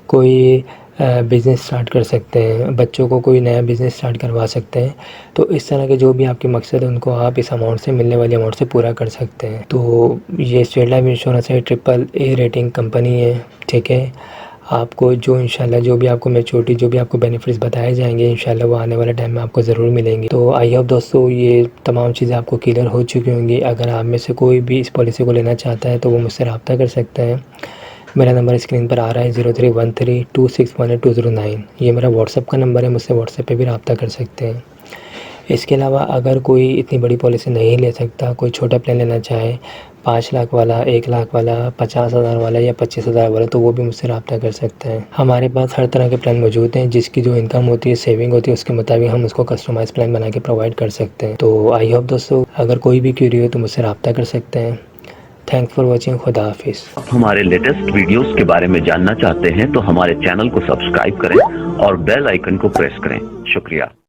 कोई बिज़नेस स्टार्ट कर सकते हैं, बच्चों को कोई नया बिज़नेस स्टार्ट करवा सकते हैं। तो इस तरह के जो भी आपके मकसद है उनको आप इस अमाउंट से, मिलने वाली अमाउंट से पूरा कर सकते हैं। तो ये स्टेट लाइफ इंश्योरेंस है, AAA रेटिंग कंपनी है, ठीक है। आपको जो इंशाल्लाह जो भी आपको मैच्योरिटी, जो भी आपको बेनिफिट्स बताए जाएंगे, इंशाल्लाह वो आने वाले टाइम में आपको ज़रूर मिलेंगे। तो आई होप दोस्तों ये तमाम चीज़ें आपको क्लियर हो चुकी होंगी। अगर आप में से कोई भी इस पॉलिसी को लेना चाहता है तो वो मुझसे रब्ता कर सकते हैं। मेरा नंबर स्क्रीन पर आ रहा है 031326182009। ये मेरा व्हाट्सअप का नंबर है, मुझसे व्हाट्सएप पे भी रब्ता कर सकते हैं। इसके अलावा अगर कोई इतनी बड़ी पॉलिसी नहीं ले सकता, कोई छोटा प्लान लेना चाहे, 5 लाख वाला, 1 लाख वाला, 50,000 वाला या 25,000 वाला, तो वो भी मुझसे रब्ता कर सकते हैं। हमारे पास हर तरह के प्लान मौजूद हैं, जिसकी जो इनकम होती है, सेविंग होती है, उसके मुताबिक हम उसको कस्टमाइज प्लान बना के प्रोवाइड कर सकते हैं। तो आई होप दोस्तों अगर कोई भी क्यूरी हो तो मुझसे रब्ता कर सकते हैं। Thanks for watching. खुदा हाफिज़। हमारे लेटेस्ट वीडियोस के बारे में जानना चाहते हैं तो हमारे चैनल को सब्सक्राइब करें और बेल आइकन को प्रेस करें। शुक्रिया।